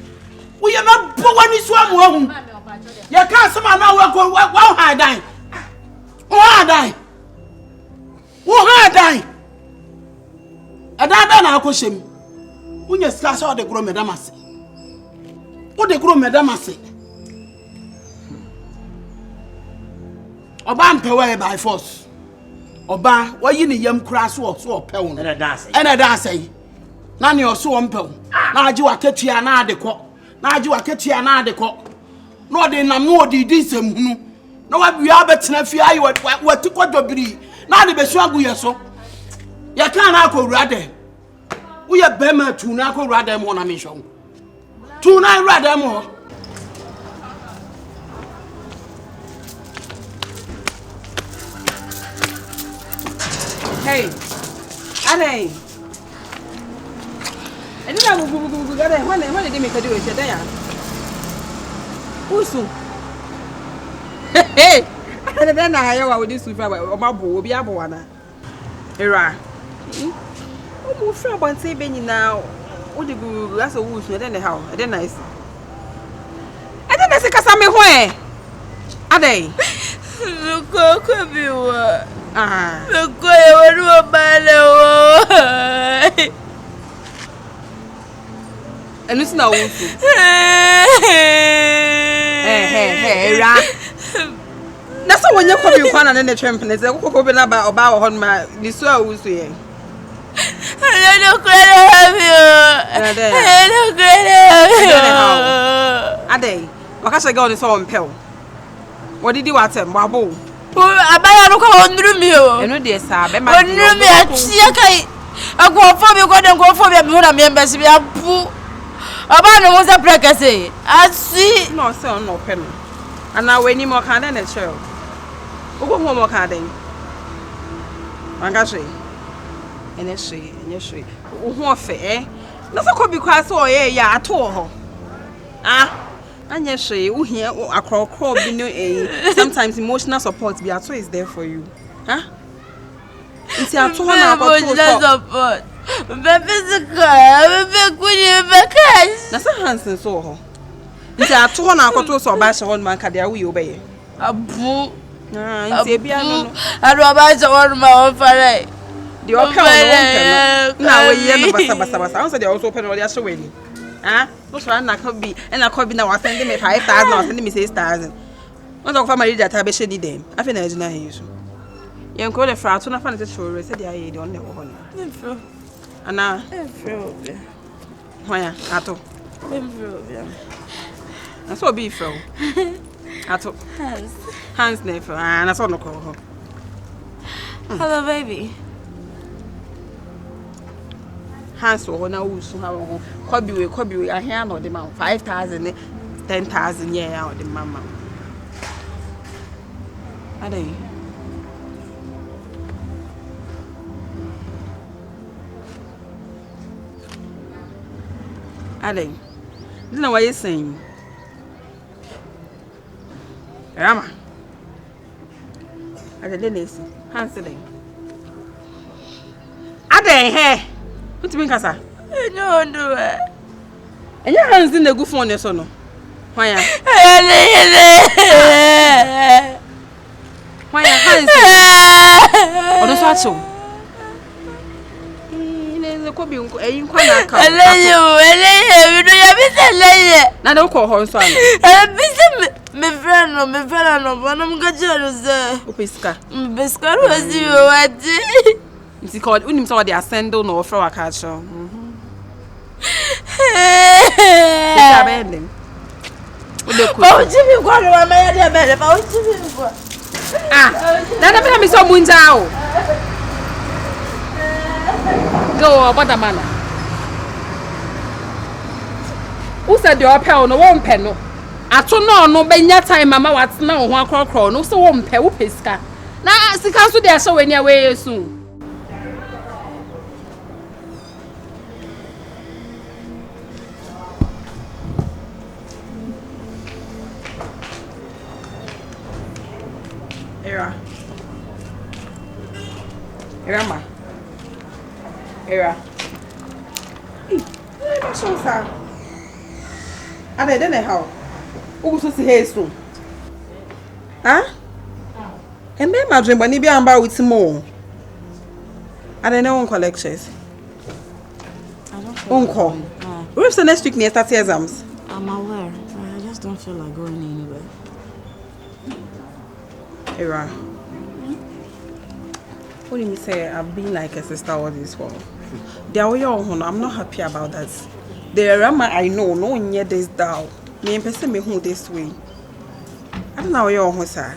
C: Wo ye na bo wani so amu ahu. Ya ka sama na wo ha dan. Wo ha dan. Ada na akoshem. Unye sika so de gro medamase. O de gro medamase. Oba mpewe by force. Oba wayi ni yam kura so opew no.
G: Ena da
C: asai. Na ne oso ompew. Na agi wakatua na adekọ. Na odi nam no odi disem hunu. Na wabia betena fi ayi wati kwadobiri. Na de besu agu yeso. Ya kan na akowura de. Wo ye bema tu na akowura de mo na me hwo. Tu na wura de mo.
F: Hey, Ade. And then I will go get it. When did they make a do it? There. Usu. Hey, and then I will this with my boy, be a boana. Era. Oh, friend, but say, Benny now. What the good, that's a wood, and then how? And then I say, and then I say, Cassamy, where? Ade.
I: Look, could be what?
F: Ah.
I: Look, I want to buy.
F: And listen now, hey, Ra. That's all when you come in one and then the champion is a cocoa about on my this was saying.
I: I don't have you.
F: I don't Wakasha got his own pill. What did you want him, Babu?
I: I buy a look on Rumio.
F: And no, dear, sir, I
I: go for you, go for your members. We are poor. Abana was a pregnancy. I see
F: no son, no pen. And now any more can than a child. Who go home or carding? Angashi. And a she, and a she. Who fair? Nothing could be quite so, yeah, I told her. Ah, and yes, she, who here, a crow, sometimes emotional support be at is there for you. Huh? Nti ato ho na akoto
B: support. Be physical, be good, be cash.
F: Na sa Hansen so ho. Nti ato ho na akoto so ba hye ho man ka dia wo ye obeye.
B: Abu.
F: Nti ebia no.
B: Ado ba hye ho ma on fare.
F: The open no. Na we ye no basa. Answer the also open no dia hye we. Ah, no so na ka bi, na ka bi na wa send me 5,000 or send me 6,000. Wọ́n sọ fún mi data be she di dem. Afi na ejina he so. Yen ko le fra to na fa na tete se dia ye de on na wo ho na.
B: Mfro.
F: Ana.
B: Mfro.
F: Hoya, Atto.
B: Mfro.
F: Na so be fro. Atto. Hands ne fro. Ah, na so no ko ho.
B: Hello baby.
F: Hands wo na wo su ha wo. Kobi we ahia na o de ma 5,000 10,000 yeah o de mama. Adey. Adey. Dina wa yesen. Rama. Adey nesi. Hanseleng. Adey he. Utimi nkasa.
B: Enyo ndo e.
F: Enya hansi na gu phone so no. Hwan Why hansi? Odo so acho. Ile ko bi nko eyin kwa na aka.
B: Eleye we do ya bi se leye.
F: Na de ko ho so ana.
B: Bi se me friend no bonum ga jero ze.
F: Opeska.
B: Beska ro si o wati.
F: Nti ko unim so de ascendo no ofra wa ka cho. Ita bending.
B: Oh, Jimmy, what do I make a better? Oh, Jimmy,
F: Nana be mi so munja o. Go about the man. Who said you apel no one pen no? Atto no benya time mama wat na ho akrokro no so won pe wo pesika. Na sika so dey so weni away soon. Awurama. Era. Hey, so sa. Ade de ne how. Ogu so si haze room. Ah? Embe ma dream bani bi amba with mo. Ade ne won collections.
B: I don't feel
F: Uncle. What if the next week near start exams?
B: I'm aware. I just don't feel like going anywhere.
F: Era. What do you say? I've been like a sister all this while. I'm not happy about that. The Awurama I know, no one yet this down. Me and person me who this way. I don't know your home, sir.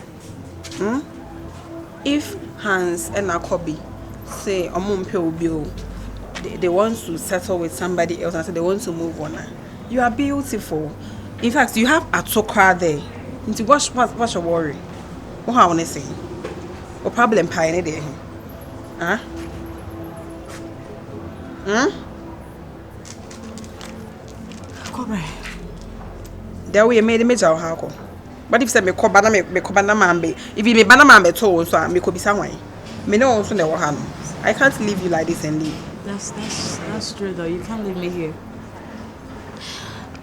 F: If Hans and Akobi say they want to settle with somebody else and say they want to move on, you are beautiful. In fact, you have Atto there. Into what's your worry? What I want to say? What problem pie there? Huh?
B: Kobe.
F: There we made a major hako. But if say me ko bana mambe, if you me bana mambe to so me ko be somewhere. Me no also never hand. I can't leave you like this and leave.
B: That's true though. You can't leave me here.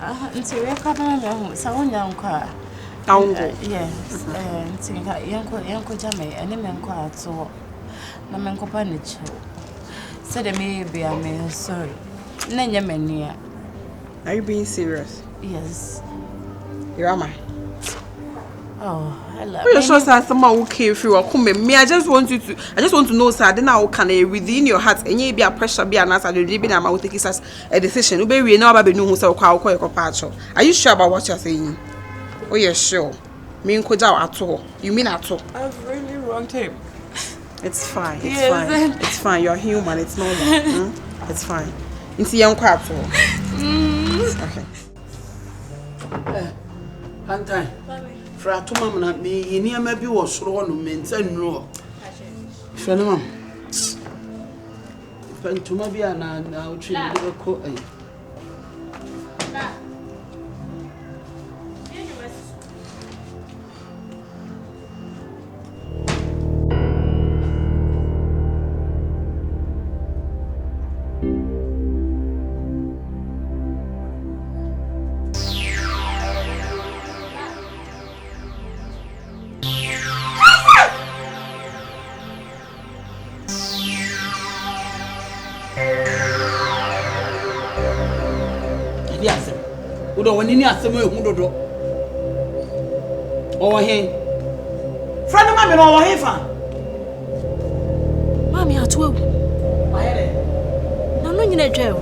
B: Until we come home, so on young car. Yes. Until Jamie and the men quiet so. Na menko panicho. Said maybe I'm sorry. Nanya mania.
F: Are you being serious?
B: Yes.
F: Awurama.
B: Oh, I love
F: you. Sure sir someone who came through or come me. I just want to know sir, then I can within your heart and you be a pressure be an answer the be na take us a decision. You be know about no who say kwa. Are you sure about what you're saying? Oh yeah, sure. Me nkoja Atto. You mean Atto?
B: I've really wronged him.
F: It's fine. It's fine. It's fine. You're human. It's normal. It's fine. Into young crap. Okay.
C: Pantang. Fra to mama na me yeni ama bi wo soro no menta nro. Fa no mam. Pantuma bi ana na utwi bi ko ai. Udo wani ni asɛm ehu dodo. Ɔwɔ he? Friend ma me no ɔwɔ he fa?
I: Mami Atto awu.
C: Wayɛ.
I: Na no nyina dwa ewu.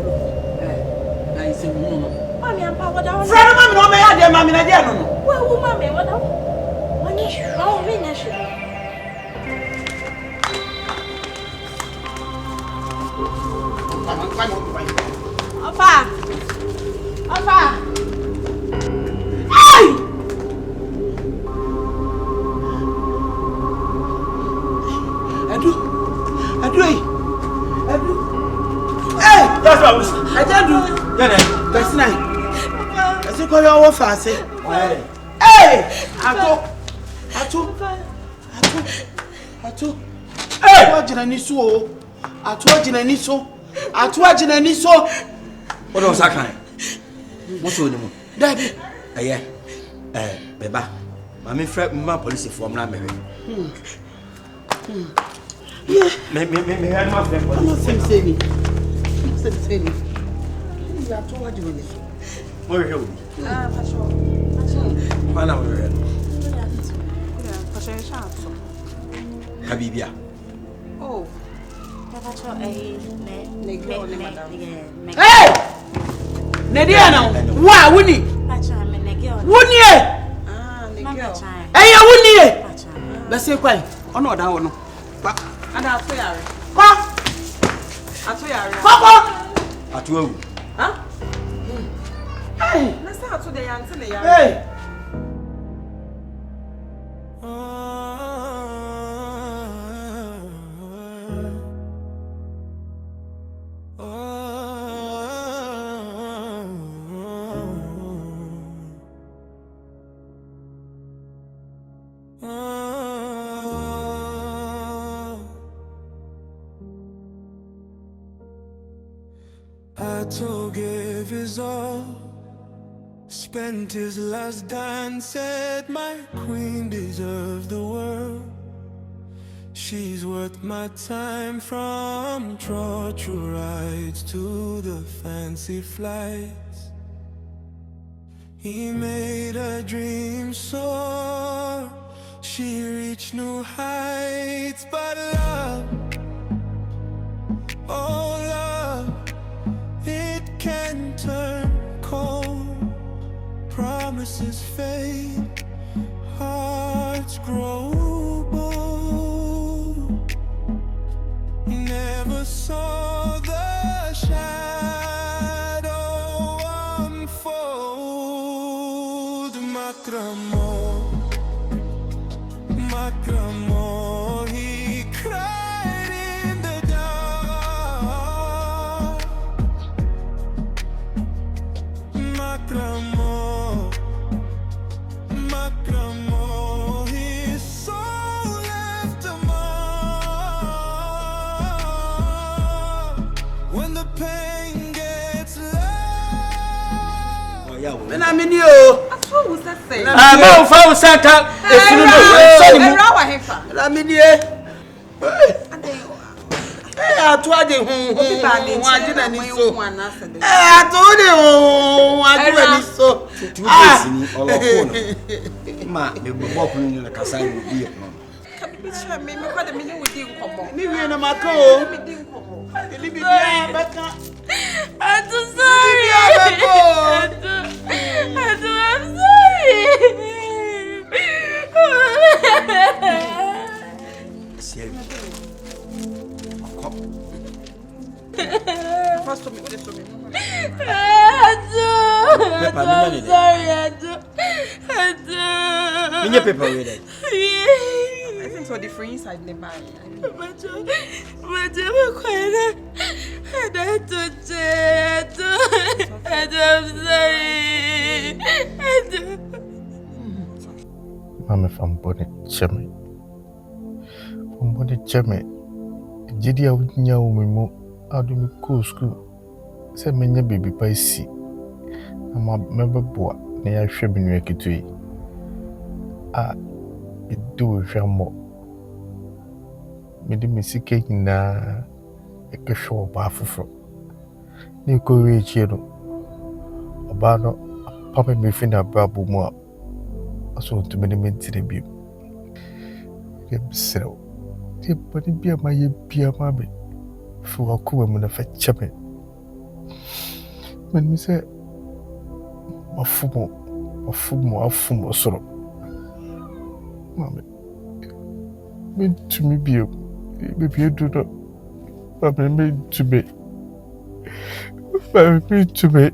C: Na isi mu no.
I: Mami ampa wada.
C: Friend ma me no ɔbɛyɛ de ma me na de no no.
I: Wa wu mami wada. Wani shwa o me na shwa. Opa. Opa.
C: Ai! Adu. Hey, that's what was. Adu. That's nice. As you call your fast. Hey, Atto. Hey, what did I need so? Atto agina ni so.
G: What was that kind? What's your name?
C: Daddy.
G: Beba. My friend, my police from La Mary.
C: Yeah.
G: Me, I'm not friend.
C: I'm not saying. You are too much of this.
G: Where are you?
F: For sure.
G: Why not?
F: For sure.
G: Habibia.
F: Oh.
C: Hey! Nadia now. Why wouldn't Wouldn't you? Hey, I wouldn't you? Let's say quiet. Oh no, that one.
F: And I'll tell you.
C: Papa!
G: Atto.
F: Huh?
C: Hey!
F: Let's say Atto the young.
C: Hey!
A: Atto gave his all, spent his last dance, said my queen deserved the world. She's worth my time, from trotro rides to the fancy flights. He made a dream soar, she reached new heights. But love, oh love, it can turn cold. Promises fade, hearts grow bold. Never saw the shadow unfold. MAKRA, he cried in the dark. MAKRA, his soul left a mark. When the pain gets low,
C: And I'm in you.
F: Atto was that say.
C: I'm out for Santa. If you know, I'm in here. Hey, I told you, I told you, I do so.
G: 2 days in all of Ma, the walk in the Casai will be a problem.
F: Me quite a minute with you.
C: Me and a Marco.
I: I'm so sorry. I'm sorry.
F: First of me, what is
I: Atto.
G: Pepper,
I: I'm sorry, Atto.
G: In your paper with it.
F: I think so. The free inside the bag.
I: But I'm quite. I'm sorry.
H: Mama from Bonnet Chemi. From Bonnet Chemi. Jidi awunya umimu adu mi cool school. Se menye baby pa si. Ama mebeboa na ya hwe binu ekitui. Edu hwemo. Mede misike nyina ekehwe oba afoforo. Ni ko we chiro. Oba no Papa me finna babu mo. Aso to me mentire bi. Yebsero. Ti bani bia ma ye bia ma be. Fu akuma mu na fa chame. Men mi se afumo soro. Mama. Me to me bi. Me bi do no. Mama me to be. Mama me to be.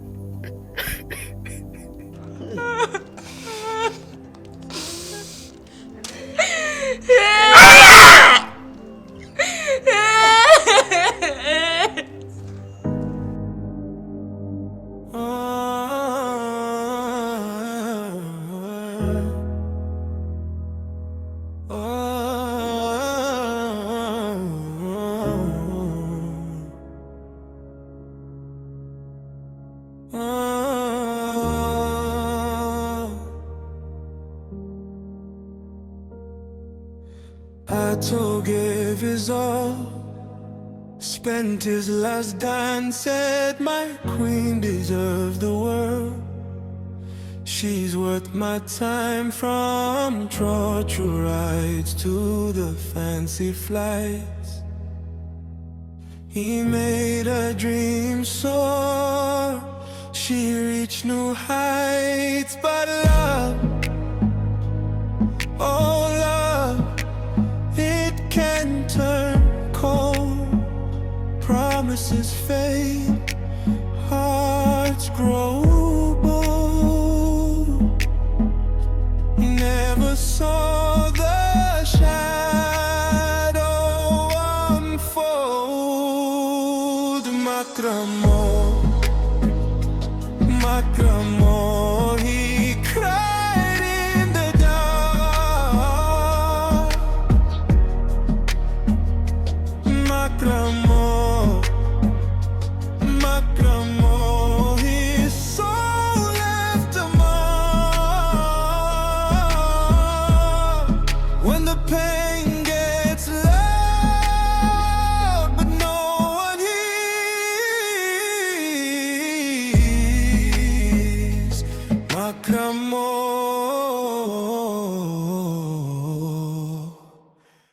A: Atto gave his all, spent his last dance, said my queen deserved the world. She's worth my time, from trotro rides to the fancy flights. He made her dream soar, she reached new heights. But love, oh love, it can turn cold. Promises fade, hearts grow bold. Never saw the shadow unfold. Makramo, he cried in the dark. Makramo, his soul left a mark. When the pain gets loud, but no one hears. Makramo.